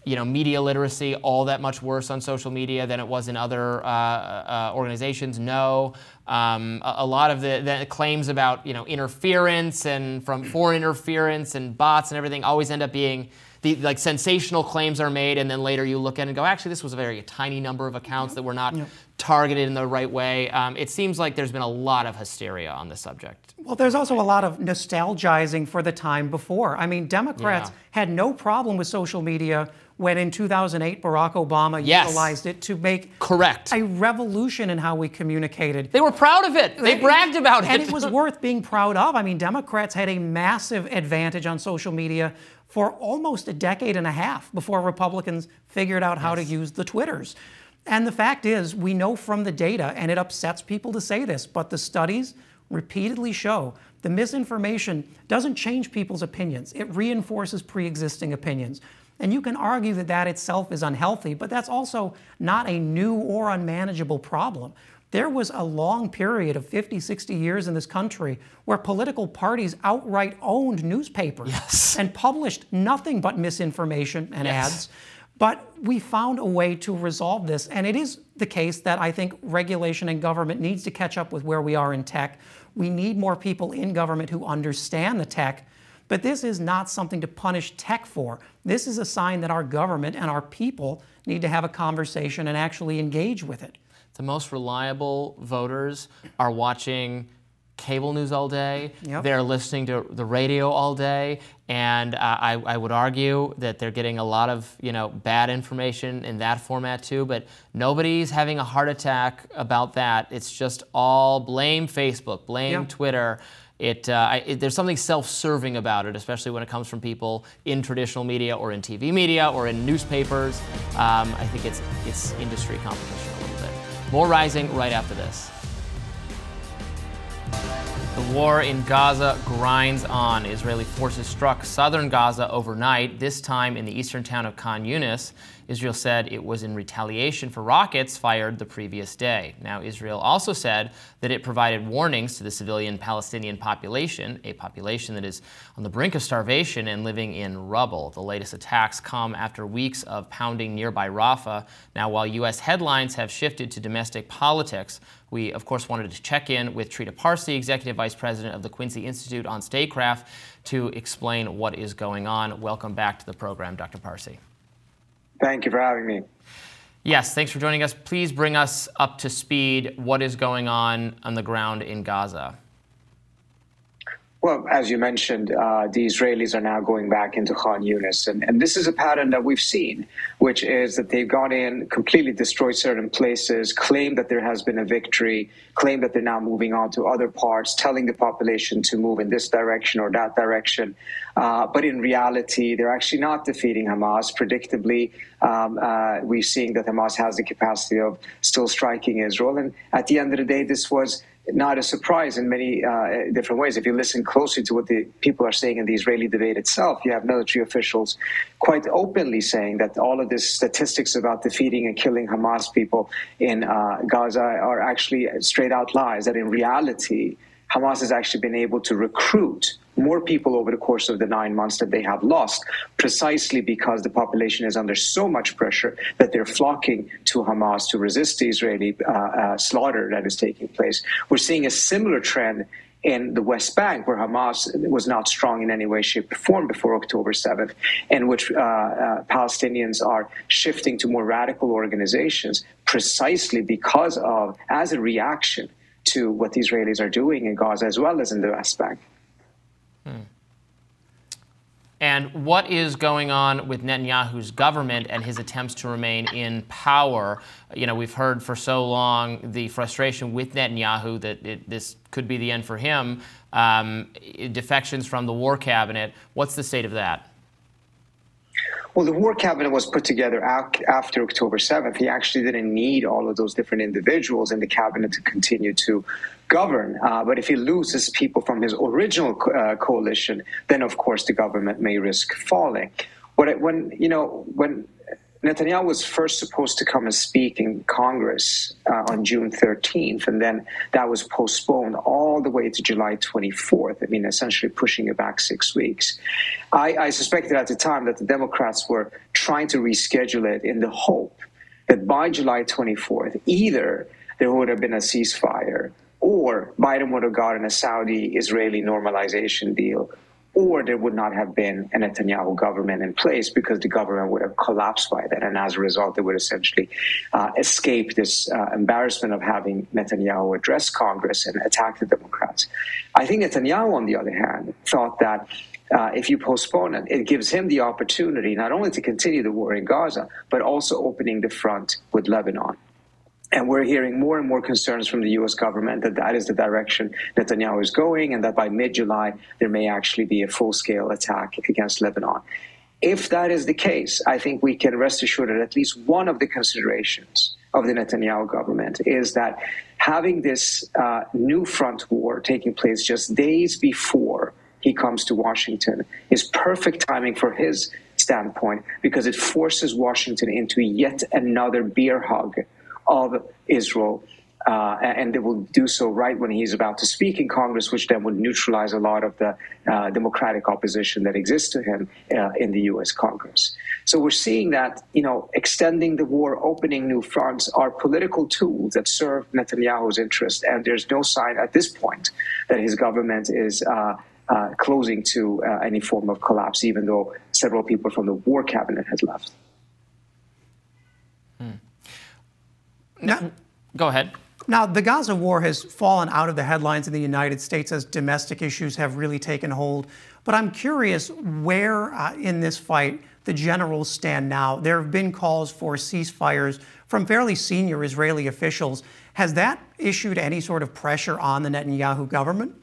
media literacy all that much worse on social media than it was in other organizations? No. A lot of the claims about interference and from foreign interference and bots and everything always end up being sensational claims are made, and then later you look at it and go, actually, this was a very tiny number of accounts that were not targeted in the right way. It seems like there's been a lot of hysteria on this subject. Well, there's also a lot of nostalgizing for the time before. Democrats had no problem with social media when in 2008 Barack Obama utilized it to make a revolution in how we communicated. They were proud of it. They bragged about it. And it was worth being proud of. Democrats had a massive advantage on social media for almost a decade and a half before Republicans figured out how to use the Twitters. And the fact is, we know from the data, and it upsets people to say this, but the studies repeatedly show the misinformation doesn't change people's opinions. It reinforces pre-existing opinions. And you can argue that that itself is unhealthy, but that's also not a new or unmanageable problem. There was a long period of 50, 60 years in this country where political parties outright owned newspapers and published nothing but misinformation and ads. But we found a way to resolve this, and it is the case that I think regulation and government needs to catch up with where we are in tech. We need more people in government who understand the tech. But this is not something to punish tech for. This is a sign that our government and our people need to have a conversation and actually engage with it. The most reliable voters are watching cable news all day. They're listening to the radio all day. And I would argue that they're getting a lot of bad information in that format too. But nobody's having a heart attack about that. It's just all blame Facebook, blame Twitter. There's something self-serving about it, especially when it comes from people in traditional media or in TV media or in newspapers. I think it's industry competition a little bit. More Rising right after this. The war in Gaza grinds on. Israeli forces struck southern Gaza overnight, this time in the eastern town of Khan Younis. Israel said it was in retaliation for rockets fired the previous day. Now, Israel also said that it provided warnings to the civilian Palestinian population, a population that is on the brink of starvation and living in rubble. The latest attacks come after weeks of pounding nearby Rafah. Now, while U.S. headlines have shifted to domestic politics, we, of course, wanted to check in with Trita Parsi, Executive Vice President of the Quincy Institute on Statecraft, to explain what is going on. Welcome back to the program, Dr. Parsi. Thank you for having me. Yes, thanks for joining us. Please bring us up to speed. What is going on the ground in Gaza? Well, as you mentioned, the Israelis are now going back into Khan Younis. And this is a pattern that we've seen, which is that they've gone in, completely destroyed certain places, claimed that there has been a victory, claimed that they're now moving on to other parts, telling the population to move in this direction or that direction. But in reality, they're actually not defeating Hamas. Predictably, we're seeing that Hamas has the capacity of still striking Israel. And at the end of the day, this was not a surprise in many different ways. If you listen closely to what the people are saying in the Israeli debate itself, you have military officials quite openly saying that all of these statistics about defeating and killing Hamas people in Gaza are actually straight out lies, that in reality, Hamas has actually been able to recruit more people over the course of the 9 months that they have lost, precisely because the population is under so much pressure that they're flocking to Hamas to resist the Israeli slaughter that is taking place. We're seeing a similar trend in the West Bank, where Hamas was not strong in any way, shape, or form before October 7th, in which Palestinians are shifting to more radical organizations precisely because of, as a reaction to what the Israelis are doing in Gaza as well as in the West Bank. And what is going on with Netanyahu's government and his attempts to remain in power? You know, we've heard for so long the frustration with Netanyahu that this could be the end for him. Defections from the war cabinet. What's the state of that? Well, the war cabinet was put together after October 7th. He actually didn't need all of those different individuals in the cabinet to continue to govern. But if he loses people from his original coalition, then of course the government may risk falling. When Netanyahu was first supposed to come and speak in Congress on June 13th, and then that was postponed all the way to July 24th, I mean, essentially pushing it back 6 weeks. I suspected at the time that the Democrats were trying to reschedule it in the hope that by July 24th, either there would have been a ceasefire, or Biden would have gotten a Saudi-Israeli normalization deal, or there would not have been a Netanyahu government in place because the government would have collapsed by then. And as a result, they would essentially escape this embarrassment of having Netanyahu address Congress and attack the Democrats. I think Netanyahu, on the other hand, thought that if you postpone it, it gives him the opportunity not only to continue the war in Gaza, but also opening the front with Lebanon. And we're hearing more and more concerns from the U.S. government that that is the direction Netanyahu is going, and that by mid-July, there may actually be a full-scale attack against Lebanon. If that is the case, I think we can rest assured that at least one of the considerations of the Netanyahu government is that having this new front war taking place just days before he comes to Washington is perfect timing for his standpoint, because it forces Washington into yet another bear hug of Israel, and they will do so right when he's about to speak in Congress, which then would neutralize a lot of the democratic opposition that exists to him in the U.S. Congress. So we're seeing that, extending the war, opening new fronts are political tools that serve Netanyahu's interest, and there's no sign at this point that his government is closing to any form of collapse, even though several people from the war cabinet has left. Now, go ahead. Now, the Gaza war has fallen out of the headlines in the United States as domestic issues have really taken hold. But I'm curious where in this fight the generals stand now. There have been calls for ceasefires from fairly senior Israeli officials. Has that issued any sort of pressure on the Netanyahu government?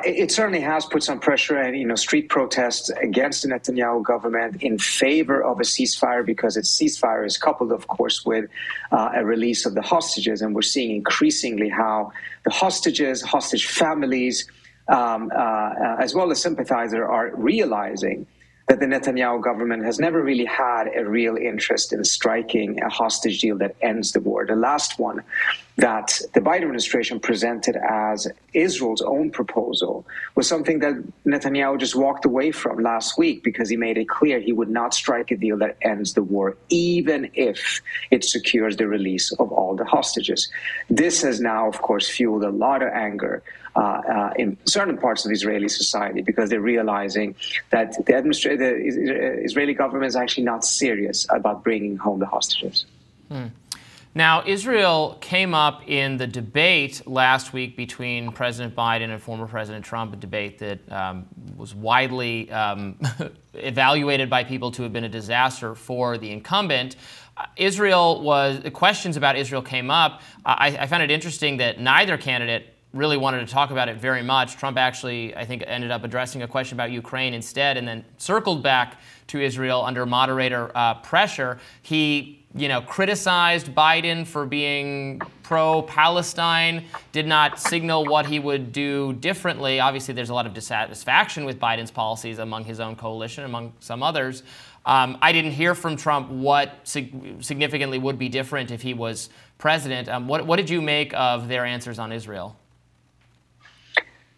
It certainly has put some pressure and, street protests against the Netanyahu government in favor of a ceasefire, because its ceasefire is coupled, of course, with a release of the hostages. And we're seeing increasingly how the hostage families, as well as sympathizers, are realizing that the Netanyahu government has never really had a real interest in striking a hostage deal that ends the war. The last one that the Biden administration presented as Israel's own proposal was something that Netanyahu just walked away from last week, because he made it clear he would not strike a deal that ends the war, even if it secures the release of all the hostages. This has now, of course, fueled a lot of anger in certain parts of Israeli society, because they're realizing that the Israeli government is actually not serious about bringing home the hostages. Now, Israel came up in the debate last week between President Biden and former President Trump, a debate that was widely evaluated by people to have been a disaster for the incumbent. Questions about Israel came up. I found it interesting that neither candidate really wanted to talk about it very much. Trump actually, I think, ended up addressing a question about Ukraine instead, and then circled back to Israel under moderator pressure. He, criticized Biden for being pro-Palestine, did not signal what he would do differently. Obviously, there's a lot of dissatisfaction with Biden's policies among his own coalition, among some others. I didn't hear from Trump what significantly would be different if he was president. What did you make of their answers on Israel?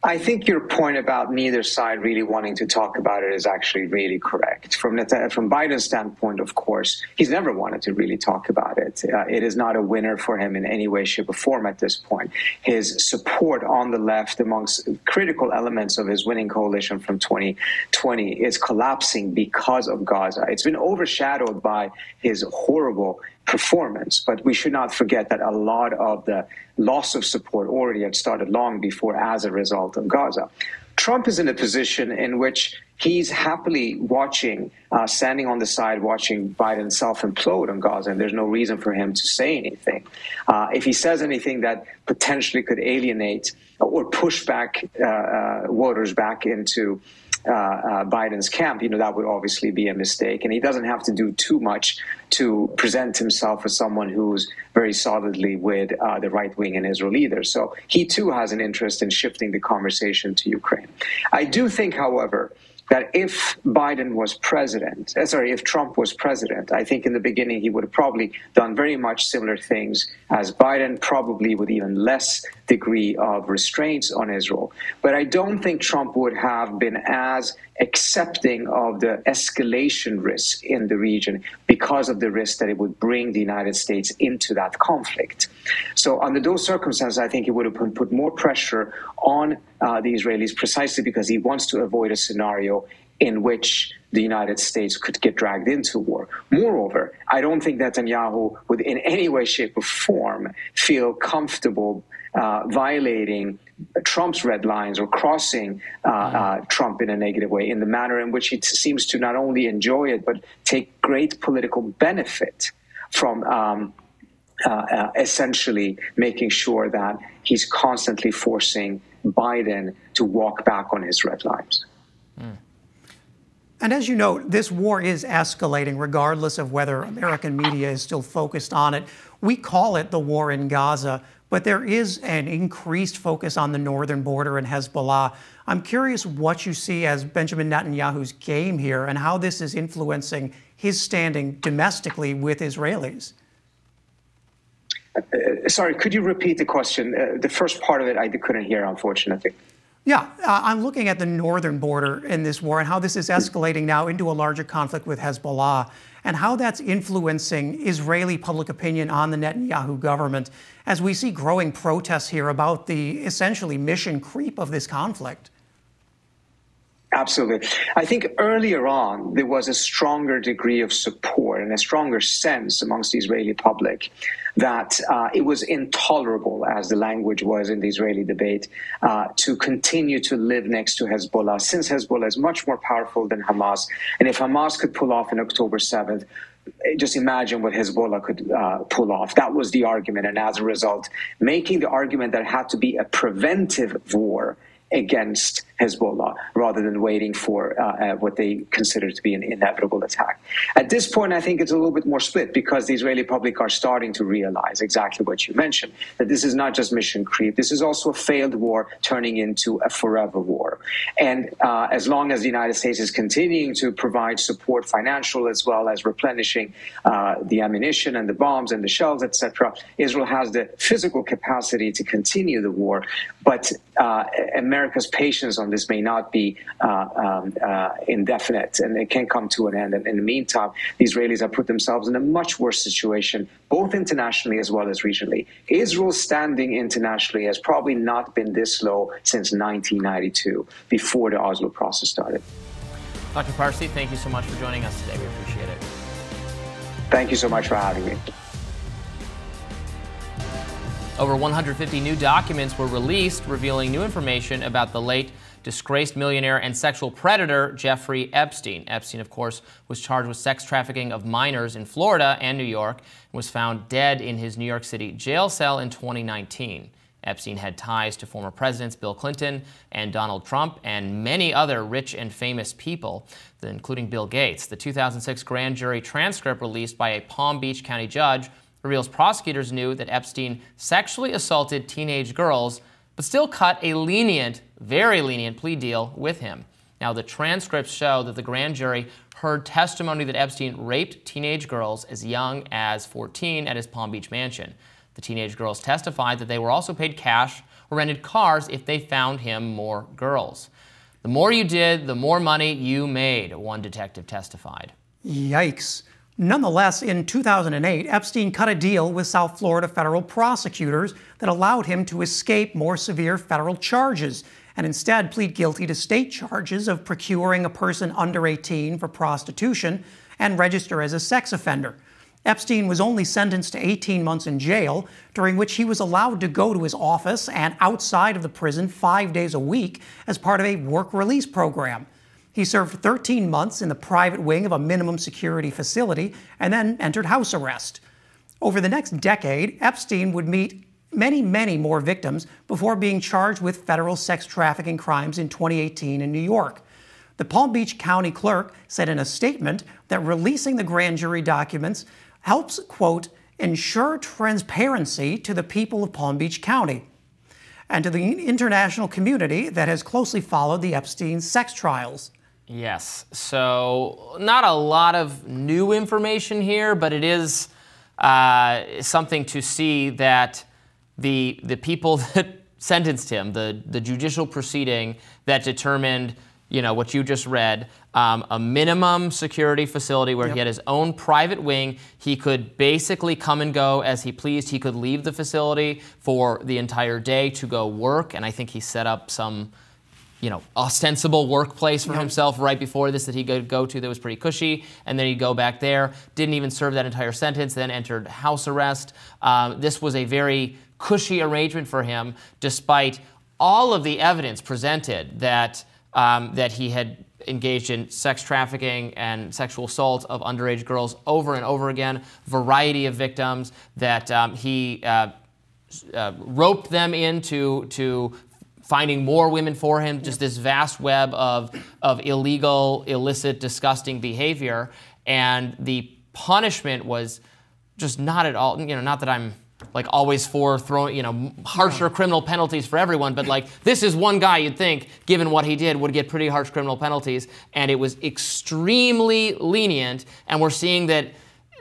I think your point about neither side really wanting to talk about it is actually really correct. From Biden's standpoint, of course, he's never wanted to really talk about it. It is not a winner for him in any way, shape, or form at this point. His support on the left amongst critical elements of his winning coalition from 2020 is collapsing because of Gaza. It's been overshadowed by his horrible performance, but we should not forget that a lot of the loss of support already had started long before as a result of Gaza. Trump is in a position in which he's happily watching, standing on the side, watching Biden self-implode on Gaza, and there's no reason for him to say anything. If he says anything that potentially could alienate or push back voters back into Biden's camp, that would obviously be a mistake. And he doesn't have to do too much to present himself as someone who's very solidly with the right wing in Israel either. So he too has an interest in shifting the conversation to Ukraine. I do think, however, that if Trump was president, I think in the beginning he would have probably done very much similar things as Biden, probably with even less degree of restraints on Israel. But I don't think Trump would have been as accepting of the escalation risk in the region because of the risk that it would bring the United States into that conflict. So under those circumstances, I think he would have put more pressure on the Israelis precisely because he wants to avoid a scenario in which the United States could get dragged into war. Moreover, I don't think Netanyahu would in any way, shape, or form feel comfortable violating Trump's red lines or crossing Trump in a negative way in the manner in which he seems to not only enjoy it, but take great political benefit from essentially making sure that he's constantly forcing Biden to walk back on his red lines. And as you know, this war is escalating regardless of whether American media is still focused on it. We call it the war in Gaza, but there is an increased focus on the northern border and Hezbollah. I'm curious what you see as Benjamin Netanyahu's game here and how this is influencing his standing domestically with Israelis. Sorry, could you repeat the question? The first part of it I couldn't hear, unfortunately. Yeah, I'm looking at the northern border in this war and how this is escalating now into a larger conflict with Hezbollah and how that's influencing Israeli public opinion on the Netanyahu government as we see growing protests here about the essentially mission creep of this conflict. Absolutely. I think earlier on, there was a stronger degree of support and a stronger sense amongst the Israeli public that it was intolerable, as the language was in the Israeli debate, to continue to live next to Hezbollah, since Hezbollah is much more powerful than Hamas. And if Hamas could pull off on October 7th, just imagine what Hezbollah could pull off. That was the argument. And as a result, making the argument that it had to be a preventive war against Hezbollah rather than waiting for what they consider to be an inevitable attack. At this point, I think it's a little bit more split because the Israeli public are starting to realize exactly what you mentioned, that this is not just mission creep. This is also a failed war turning into a forever war. And as long as the United States is continuing to provide support, financial as well as replenishing the ammunition and the bombs and the shells, etc., Israel has the physical capacity to continue the war. But America's patience on this may not be indefinite, and it can come to an end. And in the meantime, the Israelis have put themselves in a much worse situation, both internationally as well as regionally. Israel's standing internationally has probably not been this low since 1992, before the Oslo process started. Dr. Parsi, thank you so much for joining us today. We appreciate it. Thank you so much for having me. Over 150 new documents were released revealing new information about the late disgraced millionaire and sexual predator Jeffrey Epstein. Epstein, of course, was charged with sex trafficking of minors in Florida and New York and was found dead in his New York City jail cell in 2019. Epstein had ties to former presidents Bill Clinton and Donald Trump and many other rich and famous people, including Bill Gates. The 2006 grand jury transcript released by a Palm Beach County judge reveals prosecutors knew that Epstein sexually assaulted teenage girls, but still cut a lenient, very lenient plea deal with him. Now, the transcripts show that the grand jury heard testimony that Epstein raped teenage girls as young as 14 at his Palm Beach mansion. The teenage girls testified that they were also paid cash or rented cars if they found him more girls. The more you did, the more money you made, one detective testified. Yikes. Nonetheless, in 2008, Epstein cut a deal with South Florida federal prosecutors that allowed him to escape more severe federal charges and instead plead guilty to state charges of procuring a person under 18 for prostitution and register as a sex offender. Epstein was only sentenced to 18 months in jail, during which he was allowed to go to his office and outside of the prison 5 days a week as part of a work release program. He served 13 months in the private wing of a minimum security facility and then entered house arrest. Over the next decade, Epstein would meet many more victims before being charged with federal sex trafficking crimes in 2018 in New York. The Palm Beach County clerk said in a statement that releasing the grand jury documents helps, quote, ensure transparency to the people of Palm Beach County and to the international community that has closely followed the Epstein sex trials. Yes, so not a lot of new information here, but it is something to see that the people that sentenced him, the judicial proceeding that determined, you know, what you just read, a minimum security facility where he had his own private wing. He could basically come and go as he pleased. He could leave the facility for the entire day to go work, and I think he set up some, you know, ostensible workplace for himself right before this that he could go to that was pretty cushy, and then he'd go back there, didn't even serve that entire sentence, then entered house arrest. This was a very cushy arrangement for him, despite all of the evidence presented that that he had engaged in sex trafficking and sexual assault of underage girls over and over again, variety of victims, that he roped them into finding more women for him, just this vast web of illegal, illicit, disgusting behavior. And the punishment was just not at all, you know, not that I'm like always for throwing, you know, harsher criminal penalties for everyone, but like this is one guy you'd think, given what he did, would get pretty harsh criminal penalties, and it was extremely lenient, and we're seeing that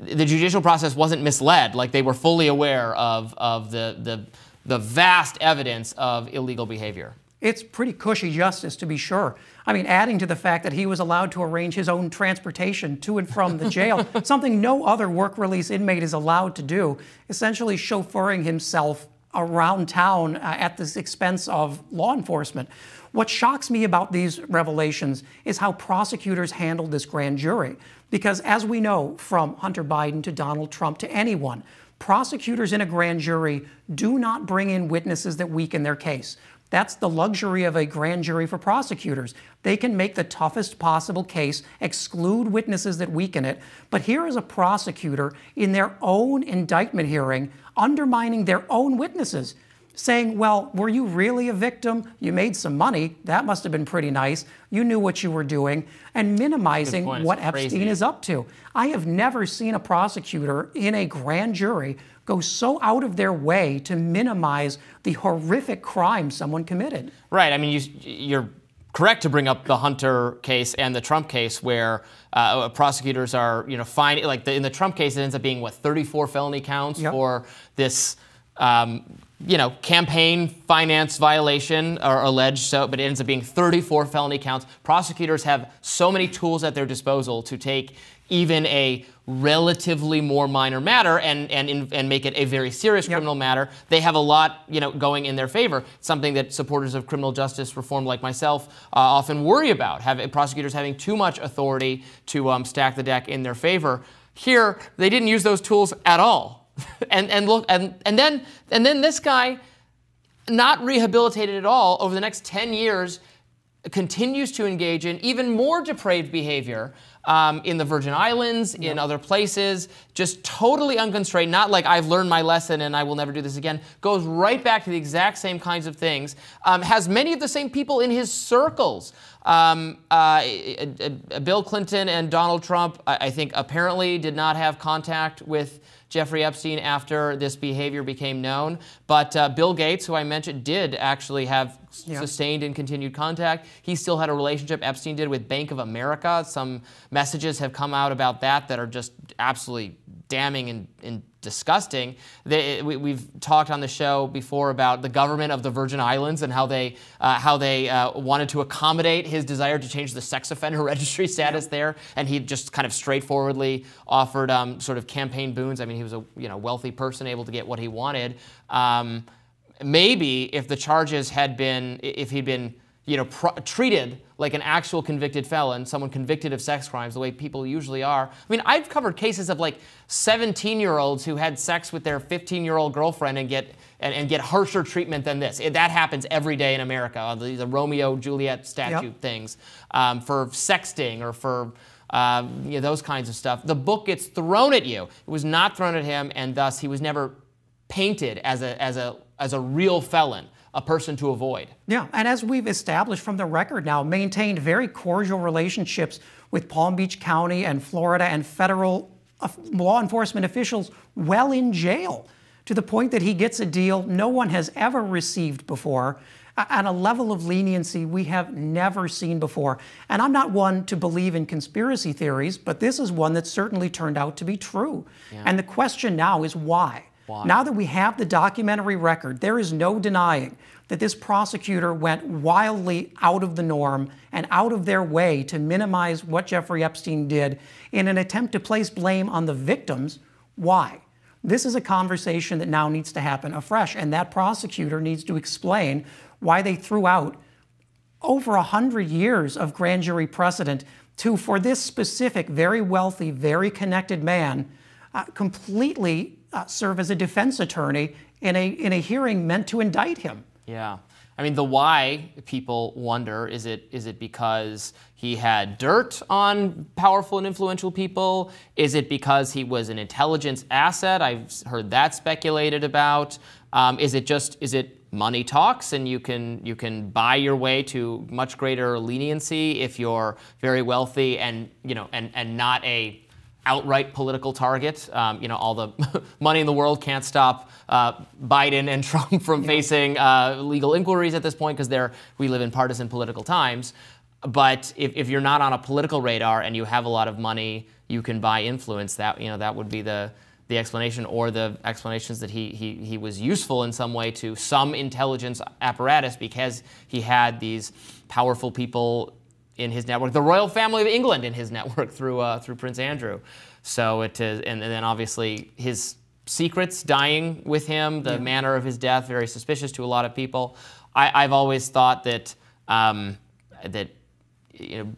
the judicial process wasn't misled, like they were fully aware of the vast evidence of illegal behavior. It's pretty cushy justice, to be sure. I mean, adding to the fact that he was allowed to arrange his own transportation to and from the jail, something no other work release inmate is allowed to do, essentially chauffeuring himself around town at the expense of law enforcement. What shocks me about these revelations is how prosecutors handled this grand jury. Because as we know, from Hunter Biden to Donald Trump to anyone, prosecutors in a grand jury do not bring in witnesses that weaken their case. That's the luxury of a grand jury for prosecutors. They can make the toughest possible case, exclude witnesses that weaken it. But here is a prosecutor in their own indictment hearing undermining their own witnesses, saying, well, were you really a victim? You made some money. That must have been pretty nice. You knew what you were doing, and minimizing what Epstein is up to. I have never seen a prosecutor in a grand jury go so out of their way to minimize the horrific crime someone committed. Right. I mean, you're correct to bring up the Hunter case and the Trump case, where prosecutors are, you know, finding, like in the Trump case, it ends up being, what, 34 felony counts for this, you know, campaign finance violation or alleged, so, but it ends up being 34 felony counts. Prosecutors have so many tools at their disposal to take even a relatively more minor matter and make it a very serious criminal matter. They have a lot, you know, going in their favor. Something that supporters of criminal justice reform like myself often worry about, prosecutors having too much authority to stack the deck in their favor. Here, they didn't use those tools at all. and then this guy, not rehabilitated at all, over the next 10 years, continues to engage in even more depraved behavior in the Virgin Islands, in other places, just totally unconstrained, not like I've learned my lesson and I will never do this again, goes right back to the exact same kinds of things, has many of the same people in his circles. Bill Clinton and Donald Trump, I think, apparently did not have contact with Jeffrey Epstein after this behavior became known. But Bill Gates, who I mentioned, did actually have sustained and continued contact. He still had a relationship, Epstein did, with Bank of America. Some messages have come out about that are just absolutely damning and disgusting. We've talked on the show before about the government of the Virgin Islands and how they wanted to accommodate his desire to change the sex offender registry status there, and he just kind of straightforwardly offered sort of campaign boons. I mean, he was a wealthy person able to get what he wanted. Maybe if the charges had been, if he'd been treated like an actual convicted felon, someone convicted of sex crimes, the way people usually are. I mean, I've covered cases of like 17-year-olds who had sex with their 15-year-old girlfriend and get harsher treatment than this. That happens every day in America. The Romeo Juliet statute things for sexting or for those kinds of stuff. The book gets thrown at you. It was not thrown at him, and thus he was never painted as a real felon, a person to avoid. Yeah, and as we've established from the record now, maintained very cordial relationships with Palm Beach County and Florida and federal law enforcement officials while in jail, to the point that he gets a deal no one has ever received before, at a level of leniency we have never seen before. And I'm not one to believe in conspiracy theories, but this is one that certainly turned out to be true. Yeah. And the question now is why? Now that we have the documentary record, there is no denying that this prosecutor went wildly out of the norm and out of their way to minimize what Jeffrey Epstein did in an attempt to place blame on the victims. Why? This is a conversation that now needs to happen afresh, and that prosecutor needs to explain why they threw out over 100 years of grand jury precedent to, for this specific, very wealthy, very connected man, completely serve as a defense attorney in a hearing meant to indict him. Yeah. I mean, the why, people wonder, is it because he had dirt on powerful and influential people? Is it because he was an intelligence asset? I've heard that speculated about. Is it money talks and you can buy your way to much greater leniency if you're very wealthy and not a outright political target? All the money in the world can't stop Biden and Trump from facing legal inquiries at this point because we live in partisan political times. But if you're not on a political radar and you have a lot of money, you can buy influence. That would be the explanation, or the explanations that he was useful in some way to some intelligence apparatus because he had these powerful people in his network, the royal family of England in his network through Prince Andrew. So it is, and then obviously his secrets dying with him, the manner of his death, very suspicious to a lot of people. I've always thought that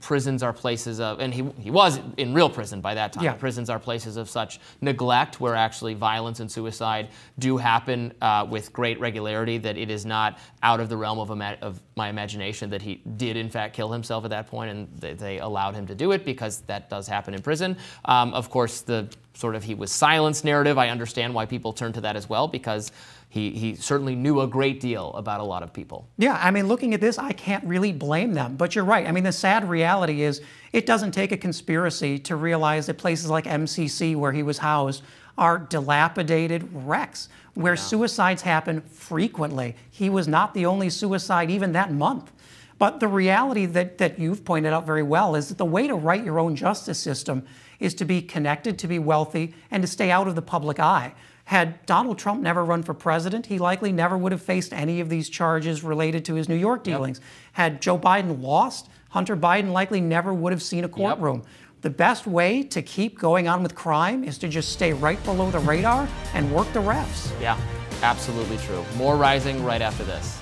prisons are places of, and he was in real prison by that time. Yeah. Prisons are places of such neglect where actually violence and suicide do happen with great regularity, that it is not out of the realm of my imagination that he did in fact kill himself at that point, and they allowed him to do it because that does happen in prison. Of course, the sort of he was silenced narrative, I understand why people turn to that as well, because he certainly knew a great deal about a lot of people. Yeah, I mean, looking at this, I can't really blame them. But you're right. I mean, the sad reality is it doesn't take a conspiracy to realize that places like MCC, where he was housed, are dilapidated wrecks, where suicides happen frequently. He was not the only suicide even that month. But the reality that you've pointed out very well is that the way to write your own justice system is to be connected, to be wealthy, and to stay out of the public eye. Had Donald Trump never run for president, he likely never would have faced any of these charges related to his New York dealings. Yep. Had Joe Biden lost, Hunter Biden likely never would have seen a courtroom. Yep. The best way to keep going on with crime is to just stay right below the radar and work the refs. Yeah, absolutely true. More rising right after this.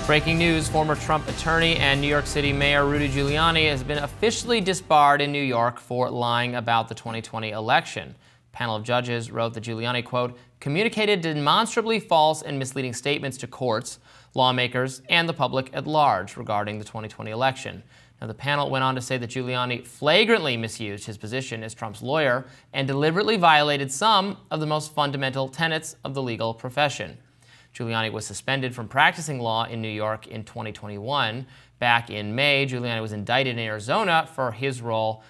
Breaking news, former Trump attorney and New York City Mayor Rudy Giuliani has been officially disbarred in New York for lying about the 2020 election. A panel of judges wrote that Giuliani, quote, communicated demonstrably false and misleading statements to courts, lawmakers, and the public at large regarding the 2020 election. Now, the panel went on to say that Giuliani flagrantly misused his position as Trump's lawyer and deliberately violated some of the most fundamental tenets of the legal profession. Giuliani was suspended from practicing law in New York in 2021. Back in May, Giuliani was indicted in Arizona for his role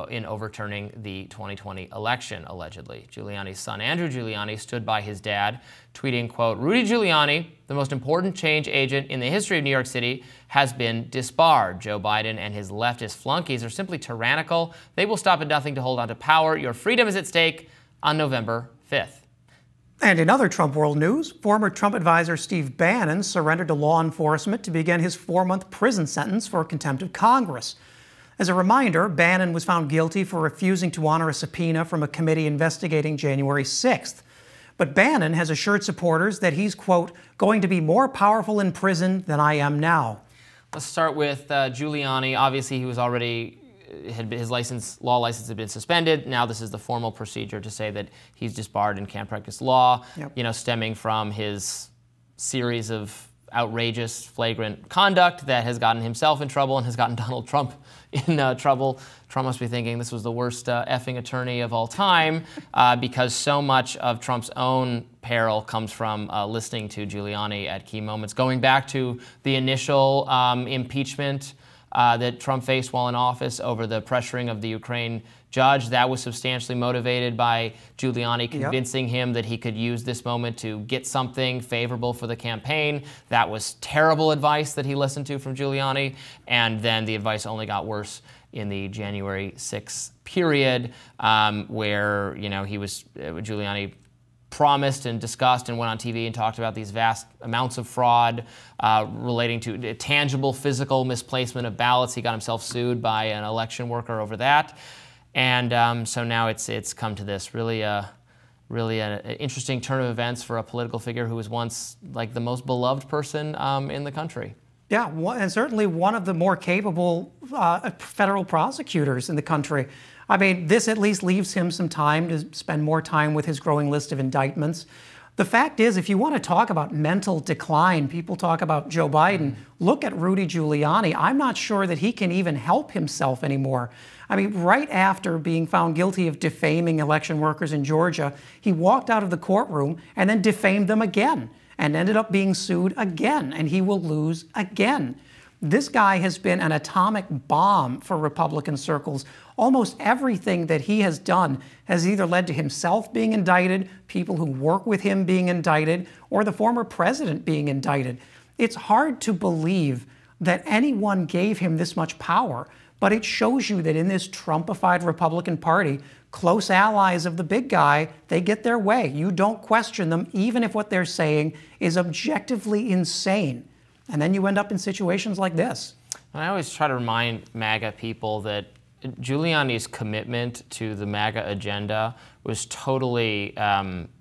in overturning the 2020 election, allegedly. Giuliani's son, Andrew Giuliani, stood by his dad, tweeting, quote, "Rudy Giuliani, the most important change agent in the history of New York City, has been disbarred. Joe Biden and his leftist flunkies are simply tyrannical. They will stop at nothing to hold on to power. Your freedom is at stake on November 5th. And in other Trump world news, former Trump advisor Steve Bannon surrendered to law enforcement to begin his 4-month prison sentence for contempt of Congress. As a reminder, Bannon was found guilty for refusing to honor a subpoena from a committee investigating January 6th. But Bannon has assured supporters that he's, quote, going to be more powerful in prison than I am now. Let's start with Giuliani. Obviously, he was already, his law license had been suspended. Now this is the formal procedure to say that he's disbarred and can't practice law, stemming from his series of outrageous, flagrant conduct that has gotten himself in trouble and has gotten Donald Trump in trouble. Trump must be thinking this was the worst effing attorney of all time because so much of Trump's own peril comes from listening to Giuliani at key moments. Going back to the initial impeachment that Trump faced while in office over the pressuring of the Ukraine judge, that was substantially motivated by Giuliani convincing him that he could use this moment to get something favorable for the campaign. That was terrible advice that he listened to from Giuliani, and then the advice only got worse in the January 6th period, where Giuliani promised and discussed and went on TV and talked about these vast amounts of fraud relating to tangible physical misplacement of ballots. He got himself sued by an election worker over that. And so now it's come to this really an interesting turn of events for a political figure who was once like the most beloved person in the country. Yeah, and certainly one of the more capable federal prosecutors in the country. I mean, this at least leaves him some time to spend more time with his growing list of indictments. The fact is, if you want to talk about mental decline, people talk about Joe Biden. Look at Rudy Giuliani. I'm not sure that he can even help himself anymore. I mean, right after being found guilty of defaming election workers in Georgia, he walked out of the courtroom and then defamed them again and ended up being sued again, and he will lose again. This guy has been an atomic bomb for Republican circles. Almost everything that he has done has either led to himself being indicted, people who work with him being indicted, or the former president being indicted. It's hard to believe that anyone gave him this much power, but it shows you that in this Trumpified Republican Party, close allies of the big guy, they get their way. You don't question them, even if what they're saying is objectively insane. And then you end up in situations like this. I always try to remind MAGA people that Giuliani's commitment to the MAGA agenda was totally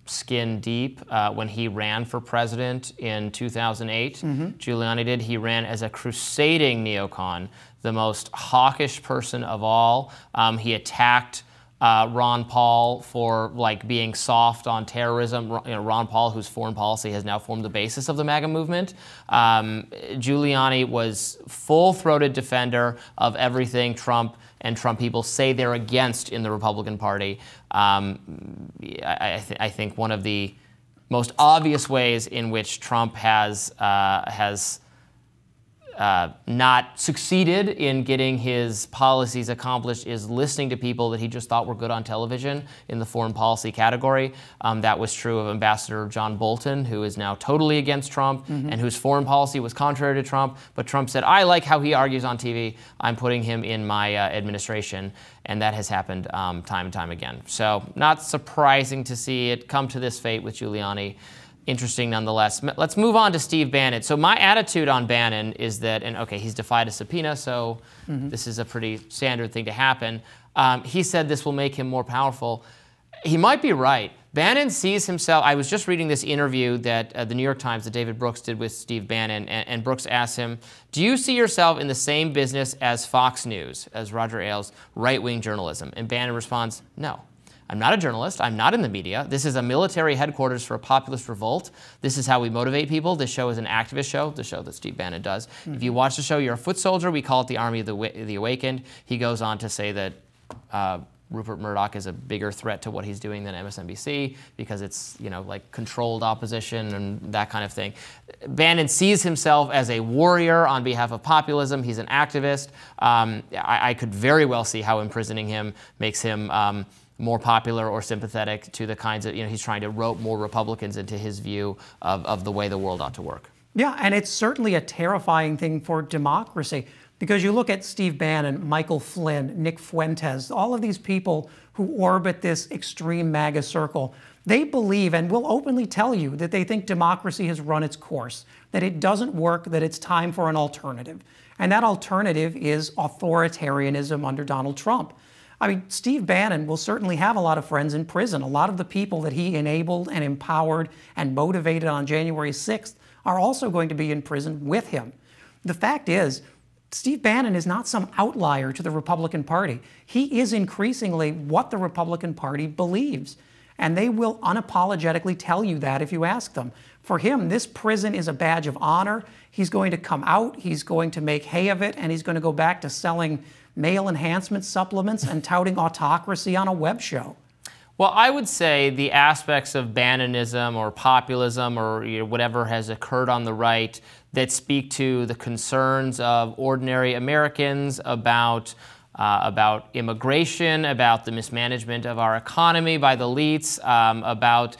skin deep when he ran for president in 2008. Giuliani did. He ran as a crusading neocon, the most hawkish person of all. He attacked Ron Paul for being soft on terrorism. Ron Paul, whose foreign policy has now formed the basis of the MAGA movement. Giuliani was full-throated defender of everything Trump and Trump people say they're against in the Republican Party. I think one of the most obvious ways in which Trump has not succeeded in getting his policies accomplished is listening to people that he just thought were good on television in the foreign policy category. That was true of Ambassador John Bolton, who is now totally against Trump and whose foreign policy was contrary to Trump. But Trump said, I like how he argues on TV. I'm putting him in my administration. And that has happened time and time again. So not surprising to see it come to this fate with Giuliani. Interesting nonetheless. Let's move on to Steve Bannon. So my attitude on Bannon is that, and okay, he's defied a subpoena, so this is a pretty standard thing to happen. He said this will make him more powerful. He might be right. Bannon sees himself, I was just reading this interview that the New York Times, that David Brooks did with Steve Bannon, and Brooks asked him, do you see yourself in the same business as Fox News, as Roger Ailes' right-wing journalism? And Bannon responds, no. I'm not a journalist. I'm not in the media. This is a military headquarters for a populist revolt. This is how we motivate people. This show is an activist show, the show that Steve Bannon does. If you watch the show, you're a foot soldier. We call it the Army of the Awakened. He goes on to say that Rupert Murdoch is a bigger threat to what he's doing than MSNBC because it's, you know, like controlled opposition and that kind of thing. Bannon sees himself as a warrior on behalf of populism. He's an activist. I could very well see how imprisoning him makes him more popular or sympathetic to the kinds of, you know, he's trying to rope more Republicans into his view of the way the world ought to work. Yeah, and it's certainly a terrifying thing for democracy. Because you look at Steve Bannon, Michael Flynn, Nick Fuentes, all of these people who orbit this extreme MAGA circle, they believe and will openly tell you that they think democracy has run its course, that it doesn't work, that it's time for an alternative. And that alternative is authoritarianism under Donald Trump. I mean, Steve Bannon will certainly have a lot of friends in prison. A lot of the people that he enabled and empowered and motivated on January 6th are also going to be in prison with him. The fact is, Steve Bannon is not some outlier to the Republican Party. He is increasingly what the Republican Party believes. And they will unapologetically tell you that if you ask them. For him, this prison is a badge of honor. He's going to come out, he's going to make hay of it, and he's going to go back to selling male enhancement supplements and touting autocracy on a web show. Well, I would say the aspects of Bannonism or populism or, you know, whatever has occurred on the right that speak to the concerns of ordinary Americans about immigration, about the mismanagement of our economy by the elites, about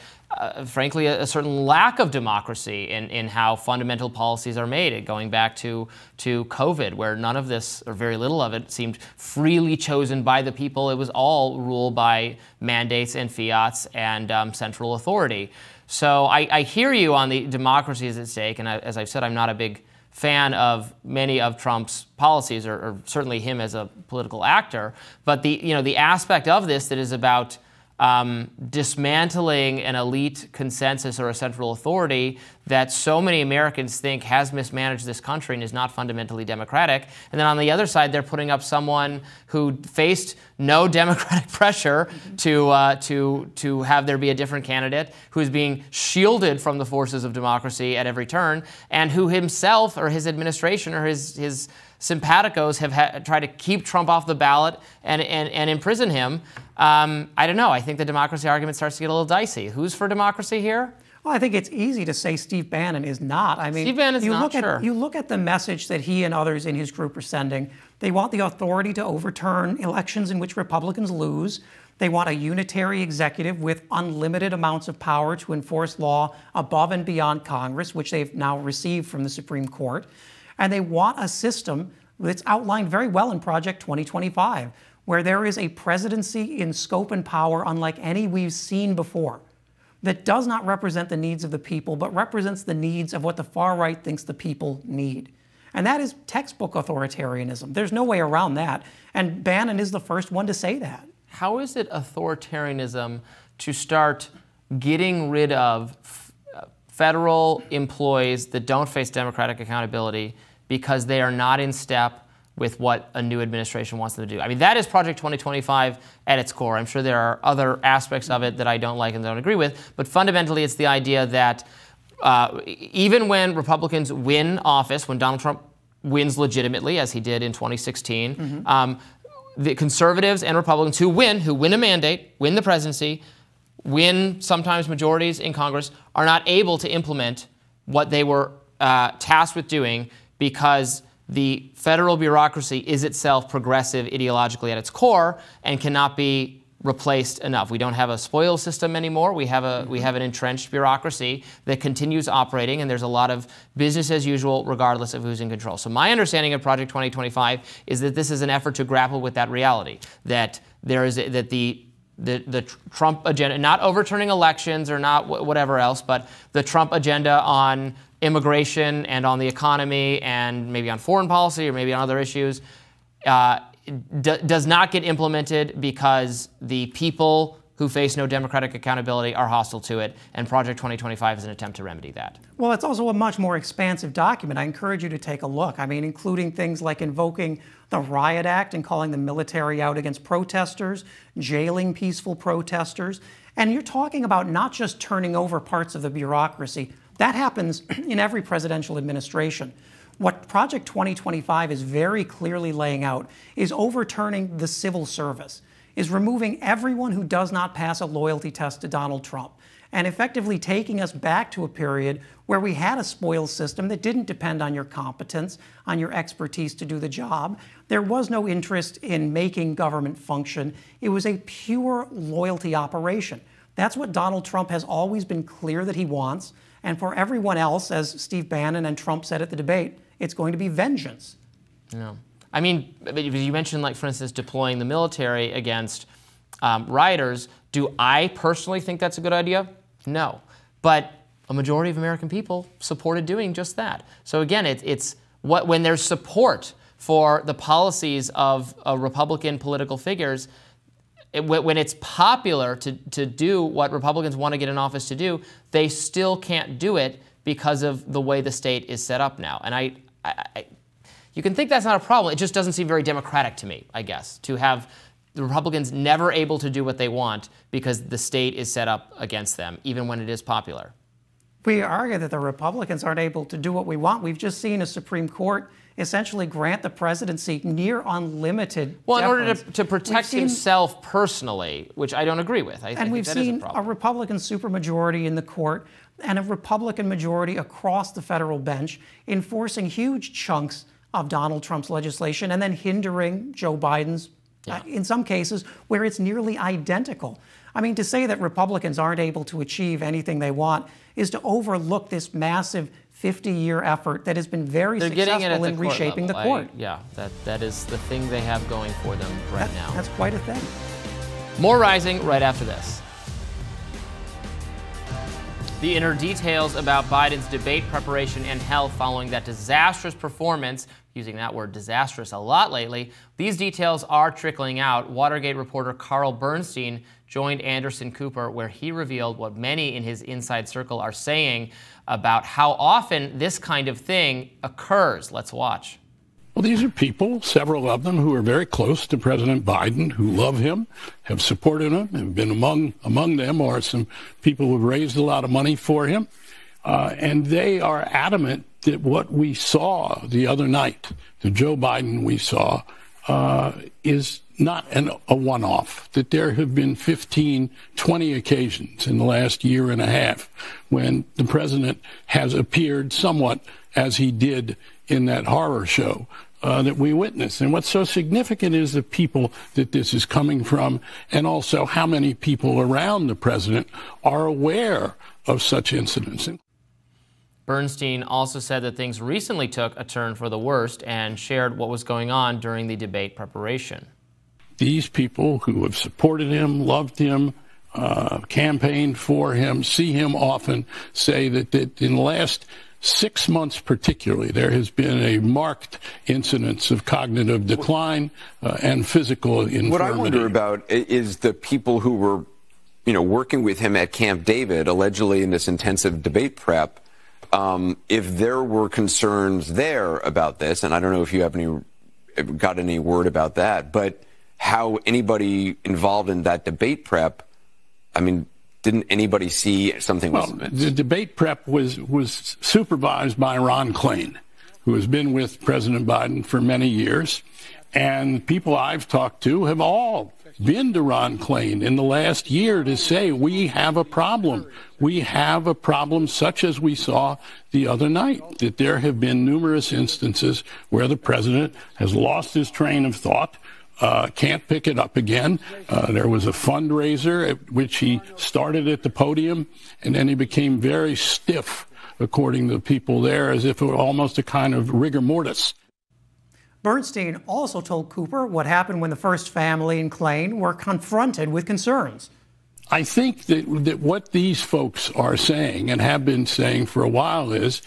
frankly, a certain lack of democracy in how fundamental policies are made, going back to COVID, where none of this, or very little of it, seemed freely chosen by the people. It was all ruled by mandates and fiats and central authority. So I hear you on the democracy is at stake, and as I've said, I'm not a big fan of many of Trump's policies, or certainly him as a political actor. But the aspect of this that is about dismantling an elite consensus or a central authority that so many Americans think has mismanaged this country and is not fundamentally democratic. And then on the other side, they're putting up someone who faced no democratic pressure to have there be a different candidate, who's being shielded from the forces of democracy at every turn, and who himself or his administration or his simpaticos have tried to keep Trump off the ballot and imprison him. I don't know. I think the democracy argument starts to get a little dicey. Who's for democracy here? Well, I think it's easy to say Steve Bannon is not. I mean, Steve Bannon is not, sure. You look at the message that he and others in his group are sending. They want the authority to overturn elections in which Republicans lose. They want a unitary executive with unlimited amounts of power to enforce law above and beyond Congress, which they've now received from the Supreme Court. And they want a system that's outlined very well in Project 2025, where there is a presidency in scope and power unlike any we've seen before, that does not represent the needs of the people, but represents the needs of what the far right thinks the people need. And that is textbook authoritarianism. There's no way around that. And Bannon is the first one to say that. How is it authoritarianism to start getting rid of federal employees that don't face democratic accountability because they are not in step with what a new administration wants them to do? I mean, that is Project 2025 at its core. I'm sure there are other aspects of it that I don't like and don't agree with, but fundamentally it's the idea that even when Republicans win office, when Donald Trump wins legitimately, as he did in 2016, the conservatives and Republicans who win a mandate, win the presidency, win sometimes majorities in Congress, are not able to implement what they were tasked with doing because the federal bureaucracy is itself progressive ideologically at its core and cannot be replaced enough. We don't have a spoils system anymore. We have an entrenched bureaucracy that continues operating, and there's a lot of business as usual regardless of who's in control. So my understanding of Project 2025 is that this is an effort to grapple with that reality, that there is the Trump agenda, not overturning elections or not whatever else, but the Trump agenda on immigration and on the economy and maybe on foreign policy or maybe on other issues does not get implemented because the people who face no democratic accountability are hostile to it, and Project 2025 is an attempt to remedy that. Well, it's also a much more expansive document. I encourage you to take a look. I mean, including things like invoking the Riot Act and calling the military out against protesters, jailing peaceful protesters. And you're talking about not just turning over parts of the bureaucracy. That happens in every presidential administration. What Project 2025 is very clearly laying out is overturning the civil service, is removing everyone who does not pass a loyalty test to Donald Trump, and effectively taking us back to a period where we had a spoils system that didn't depend on your competence, on your expertise to do the job. There was no interest in making government function. It was a pure loyalty operation. That's what Donald Trump has always been clear that he wants. And for everyone else, as Steve Bannon and Trump said at the debate, it's going to be vengeance. Yeah. I mean, you mentioned, like, for instance, deploying the military against rioters. Do I personally think that's a good idea? No. But a majority of American people supported doing just that. So again, when there's support for the policies of Republican political figures, when it's popular to do what Republicans want to get in office to do, they still can't do it because of the way the state is set up now. And you can think that's not a problem. It just doesn't seem very democratic to me, I guess, to have the Republicans never able to do what they want because the state is set up against them, even when it is popular. We argue that the Republicans aren't able to do what we want. We've just seen a Supreme Court essentially grant the presidency near unlimited Well, deference. in order to protect himself personally, which I don't agree with. I think we've that is seen a Republican supermajority in the court and a Republican majority across the federal bench enforcing huge chunks of Donald Trump's legislation and then hindering Joe Biden's, in some cases, where it's nearly identical. I mean, to say that Republicans aren't able to achieve anything they want is to overlook this massive 50-year effort that has been very successful in reshaping the court. That is the thing they have going for them right now. That's quite a thing. More Rising right after this. The inner details about Biden's debate preparation and health following that disastrous performance, using that word disastrous a lot lately. These details are trickling out. Watergate reporter Carl Bernstein joined Anderson Cooper, where he revealed what many in his inside circle are saying about how often this kind of thing occurs. Let's watch. Well, these are people, several of them, who are very close to President Biden, who love him, have supported him, have been among them are some people who have raised a lot of money for him. And they are adamant that what we saw the other night, the Joe Biden we saw, is not a one-off, that there have been 15, 20 occasions in the last year and a half when the president has appeared somewhat as he did in that horror show that we witnessed. And what's so significant is the people that this is coming from, and also how many people around the president are aware of such incidents. Bernstein also said that things recently took a turn for the worst and shared what was going on during the debate preparation. These people who have supported him, loved him, campaigned for him, see him often, say that in the last 6 months particularly, there has been a marked incidence of cognitive decline and physical infirmity. What I wonder about is the people who were, working with him at Camp David, allegedly in this intensive debate prep, if there were concerns there about this, and I don't know if you have got any word about that, but how anybody involved in that debate prep, I mean, didn't anybody see something was amiss? The debate prep was supervised by Ron Klain, who has been with President Biden for many years. And people I've talked to have all been to Ron Klain in the last year to say, we have a problem. We have a problem such as we saw the other night, that there have been numerous instances where the president has lost his train of thought, can't pick it up again. There was a fundraiser at which he started at the podium, and then he became very stiff, according to the people there, as if it were almost a kind of rigor mortis. Bernstein also told Cooper what happened when the first family and Klain were confronted with concerns. I think that what these folks are saying and have been saying for a while is,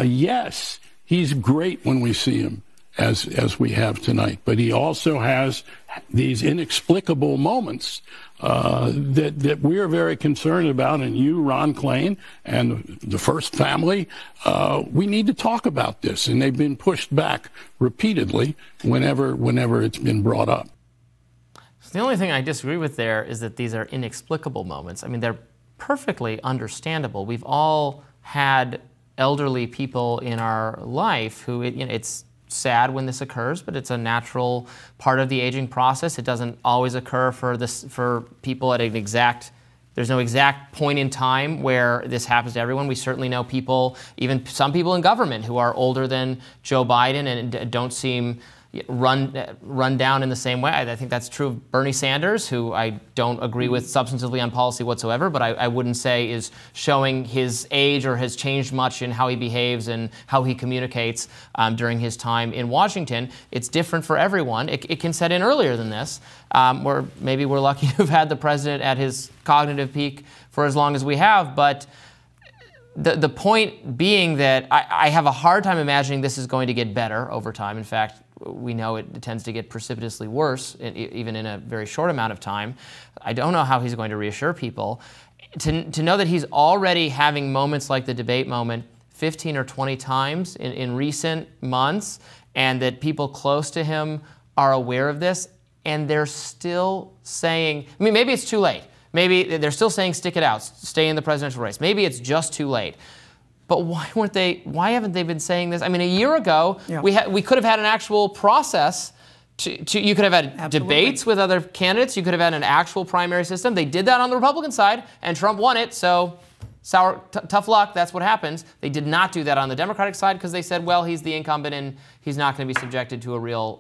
yes, he's great when we see him as we have tonight. But he also has these inexplicable moments that we're very concerned about, and you, Ron Klain, and the First Family, we need to talk about this, and they've been pushed back repeatedly whenever it's been brought up. So the only thing I disagree with there is that these are inexplicable moments. I mean, they're perfectly understandable. We've all had elderly people in our life who, it's sad when this occurs, but it's a natural part of the aging process. It doesn't always occur for people at an exact, there's no exact point in time where this happens to everyone. We certainly know people, even some people in government, who are older than Joe Biden and don't seem run down in the same way. I think that's true of Bernie Sanders, who I don't agree with substantively on policy whatsoever, but I wouldn't say is showing his age or has changed much in how he behaves and how he communicates during his time in Washington. It's different for everyone. It can set in earlier than this, where maybe we're lucky to have had the president at his cognitive peak for as long as we have, but the point being that I have a hard time imagining this is going to get better over time. In fact, we know it tends to get precipitously worse, even in a very short amount of time. I don't know how he's going to reassure people. To know that he's already having moments like the debate moment 15 or 20 times in recent months, and that people close to him are aware of this, and they're still saying, I mean, maybe it's too late. Maybe they're still saying stick it out, stay in the presidential race. Maybe it's just too late. But why haven't they been saying this? I mean, a year ago, we could have had an actual process. You could have had debates with other candidates. You could have had an actual primary system. They did that on the Republican side, and Trump won it, so tough luck. That's what happens. They did not do that on the Democratic side because they said, well, he's the incumbent, and he's not going to be subjected to a real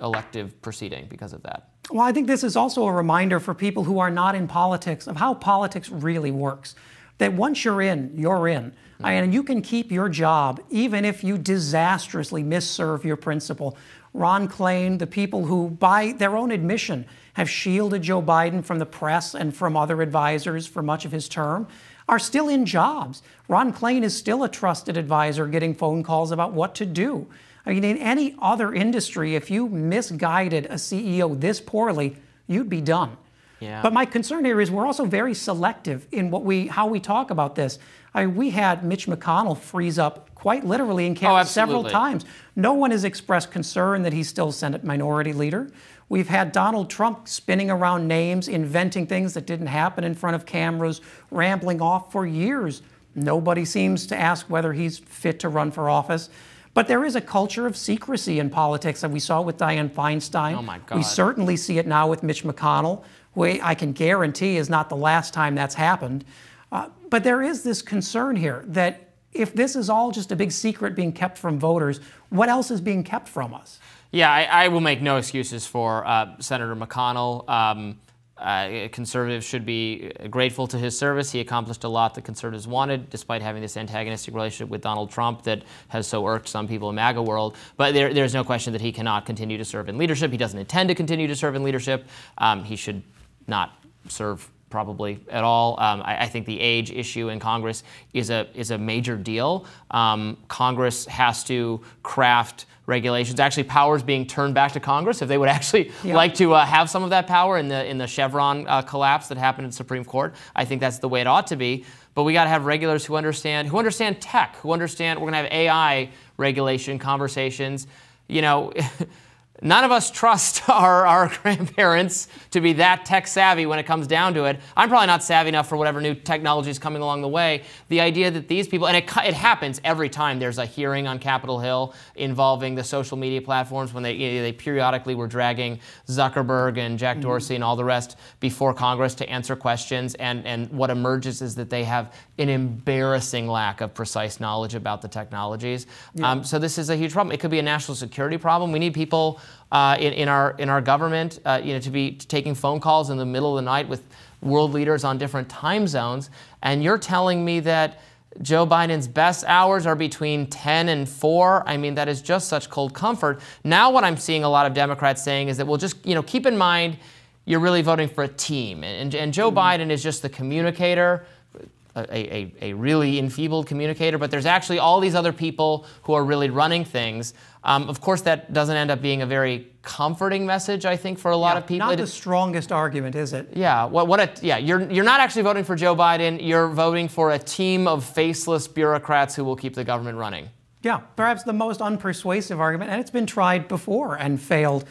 elective proceeding because of that. Well, I think this is also a reminder for people who are not in politics of how politics really works. That once you're in, you're in. And you can keep your job even if you disastrously misserve your principal. Ron Klain, the people who, by their own admission, have shielded Joe Biden from the press and from other advisors for much of his term, are still in jobs. Ron Klain is still a trusted advisor getting phone calls about what to do. I mean, in any other industry, if you misguided a CEO this poorly, you'd be done. Yeah. But my concern here is we're also very selective in how we talk about this. I mean, we had Mitch McConnell freeze up quite literally in camera several times. No one has expressed concern that he's still Senate Minority Leader. We've had Donald Trump spinning around names, inventing things that didn't happen in front of cameras, rambling off for years. Nobody seems to ask whether he's fit to run for office. But there is a culture of secrecy in politics that we saw with Dianne Feinstein. Oh my God. We certainly see it now with Mitch McConnell, who I can guarantee is not the last time that's happened. But there is this concern here that if this is all just a big secret being kept from voters, what else is being kept from us? Yeah, I will make no excuses for Senator McConnell. Conservatives should be grateful to his service. He accomplished a lot that conservatives wanted, despite having this antagonistic relationship with Donald Trump that has so irked some people in MAGA world. But there's no question that he cannot continue to serve in leadership. He doesn't intend to continue to serve in leadership. He should not serve probably at all. I think the age issue in Congress is a major deal. Congress has to craft regulations. Actually, power is being turned back to Congress if they would actually like to have some of that power in the Chevron collapse that happened in the Supreme Court. I think that's the way it ought to be. But we got to have regulators who understand tech, who understand. We're going to have AI regulation conversations. You know. None of us trust our grandparents to be that tech savvy when it comes down to it. I'm probably not savvy enough for whatever new technology is coming along the way. The idea that these people, and it happens every time there's a hearing on Capitol Hill involving the social media platforms when they periodically were dragging Zuckerberg and Jack Dorsey and all the rest before Congress to answer questions. And what emerges is that they have an embarrassing lack of precise knowledge about the technologies. So this is a huge problem. It could be a national security problem. We need people in our government, to be taking phone calls in the middle of the night with world leaders on different time zones. And you're telling me that Joe Biden's best hours are between 10 and 4. I mean, that is just such cold comfort. Now what I'm seeing a lot of Democrats saying is that, well, just keep in mind you're really voting for a team. And Joe Biden is just the communicator. a really enfeebled communicator, but there's actually all these other people who are really running things. Of course, that doesn't end up being a very comforting message, I think, for a lot of people. Not the strongest argument, is it? Yeah. You're not actually voting for Joe Biden. You're voting for a team of faceless bureaucrats who will keep the government running. Yeah, perhaps the most unpersuasive argument, and it's been tried before and failed.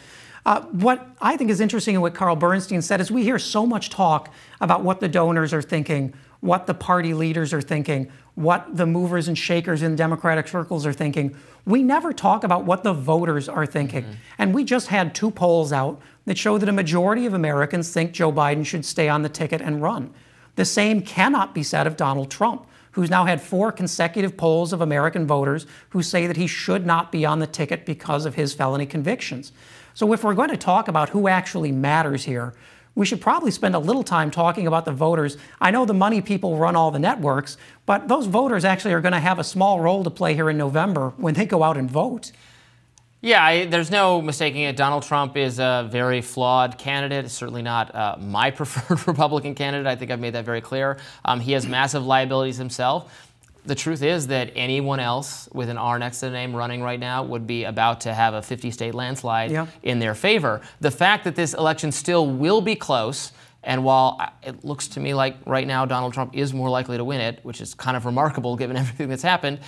What I think is interesting in what Carl Bernstein said is we hear so much talk about what the donors are thinking, what the party leaders are thinking, what the movers and shakers in Democratic circles are thinking. We never talk about what the voters are thinking. And we just had 2 polls out that show that a majority of Americans think Joe Biden should stay on the ticket and run. The same cannot be said of Donald Trump, who's now had 4 consecutive polls of American voters who say that he should not be on the ticket because of his felony convictions. So if we're going to talk about who actually matters here, we should probably spend a little time talking about the voters. I know the money people run all the networks, but those voters actually are going to have a small role to play here in November when they go out and vote. Yeah, there's no mistaking it. Donald Trump is a very flawed candidate. It's certainly not my preferred Republican candidate. I think I've made that very clear. He has massive liabilities himself. The truth is that anyone else with an R next to the name running right now would be about to have a 50-state landslide in their favor. The fact that this election still will be close, and while it looks to me like right now Donald Trump is more likely to win it, which is kind of remarkable given everything that's happened,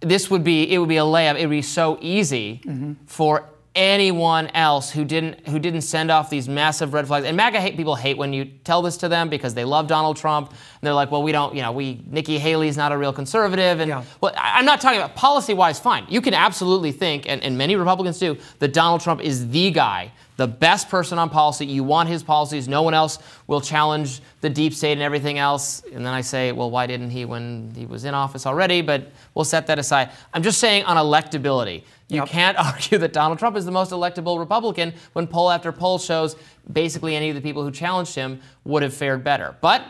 it would be a layup. It would be so easy for anyone else who didn't send off these massive red flags. And MAGA people hate when you tell this to them because they love Donald Trump. And they're like, well, Nikki Haley's not a real conservative. And well, I'm not talking about policy-wise, fine. You can absolutely think, and many Republicans do, that Donald Trump is the guy, the best person on policy. You want his policies. No one else will challenge the deep state and everything else. And then I say, well, why didn't he when he was in office already? But we'll set that aside. I'm just saying on electability. You can't argue that Donald Trump is the most electable Republican when poll after poll shows basically any of the people who challenged him would have fared better. But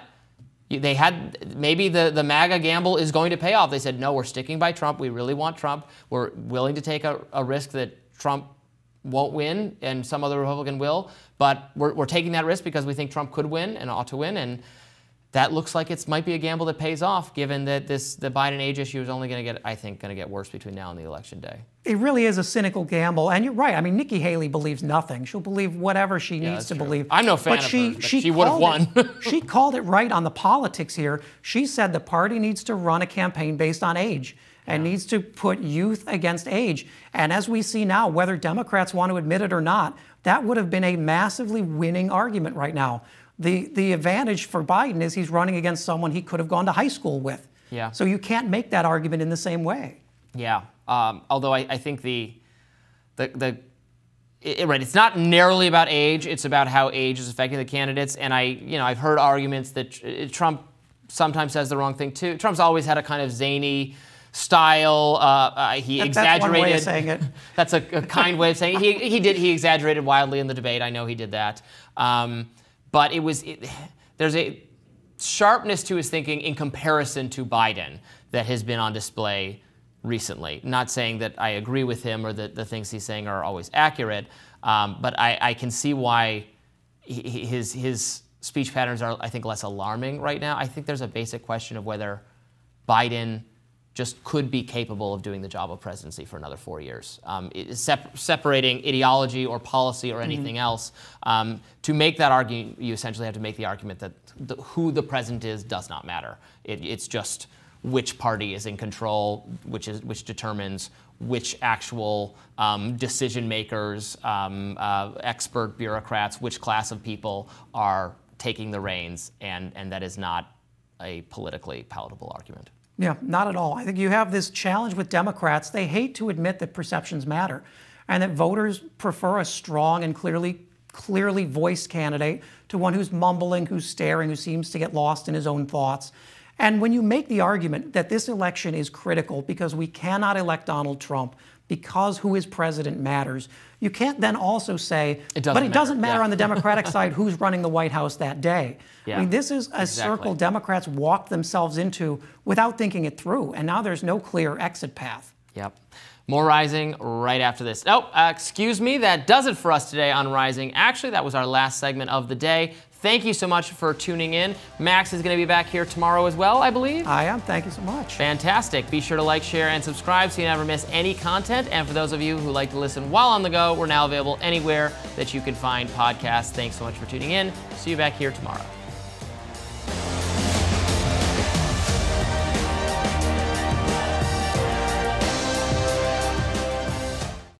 they had, maybe the MAGA gamble is going to pay off. They said, no, we're sticking by Trump. We really want Trump. We're willing to take a risk that Trump won't win and some other Republican will. But we're taking that risk because we think Trump could win and ought to win. And that looks like it might be a gamble that pays off, given that the Biden age issue is only going to get worse between now and the election day. It really is a cynical gamble, and you're right. I mean, Nikki Haley believes nothing. She'll believe whatever she needs to believe. I'm no fan of her, but she would have won. She called it right on the politics here. She said the party needs to run a campaign based on age and needs to put youth against age. And as we see now, whether Democrats want to admit it or not, that would have been a massively winning argument right now. The advantage for Biden is he's running against someone he could have gone to high school with. Yeah. So you can't make that argument in the same way. Yeah. Although I think it's not narrowly about age. It's about how age is affecting the candidates. And I've heard arguments that Trump sometimes says the wrong thing too. Trump's always had a kind of zany style. He exaggerated. That's one way of saying it. That's a kind way of saying it. He exaggerated wildly in the debate. I know he did that. But there's a sharpness to his thinking in comparison to Biden that has been on display recently. Not saying that I agree with him or that the things he's saying are always accurate, but I can see why his speech patterns are, I think, less alarming right now. I think there's a basic question of whether Biden just could be capable of doing the job of presidency for another 4 years. Separating ideology or policy or anything else, to make that argument, you essentially have to make the argument that who the president is does not matter. It's just which party is in control, which determines which actual decision makers, expert bureaucrats, which class of people are taking the reins, and that is not a politically palatable argument. Yeah, not at all. I think you have this challenge with Democrats. They hate to admit that perceptions matter and that voters prefer a strong and clearly voiced candidate to one who's mumbling, who's staring, who seems to get lost in his own thoughts. And when you make the argument that this election is critical because we cannot elect Donald Trump because who is president matters, you can't then also say, but it doesn't matter on the Democratic side who's running the White House that day. Yeah. I mean, this is a circle Democrats walked themselves into without thinking it through, and now there's no clear exit path. Yep. More Rising right after this. Oh, excuse me, that does it for us today on Rising. Actually, that was our last segment of the day. Thank you so much for tuning in. Max is going to be back here tomorrow as well, I believe. I am. Thank you so much. Fantastic. Be sure to like, share, and subscribe so you never miss any content. And for those of you who like to listen while on the go, we're now available anywhere that you can find podcasts. Thanks so much for tuning in. See you back here tomorrow.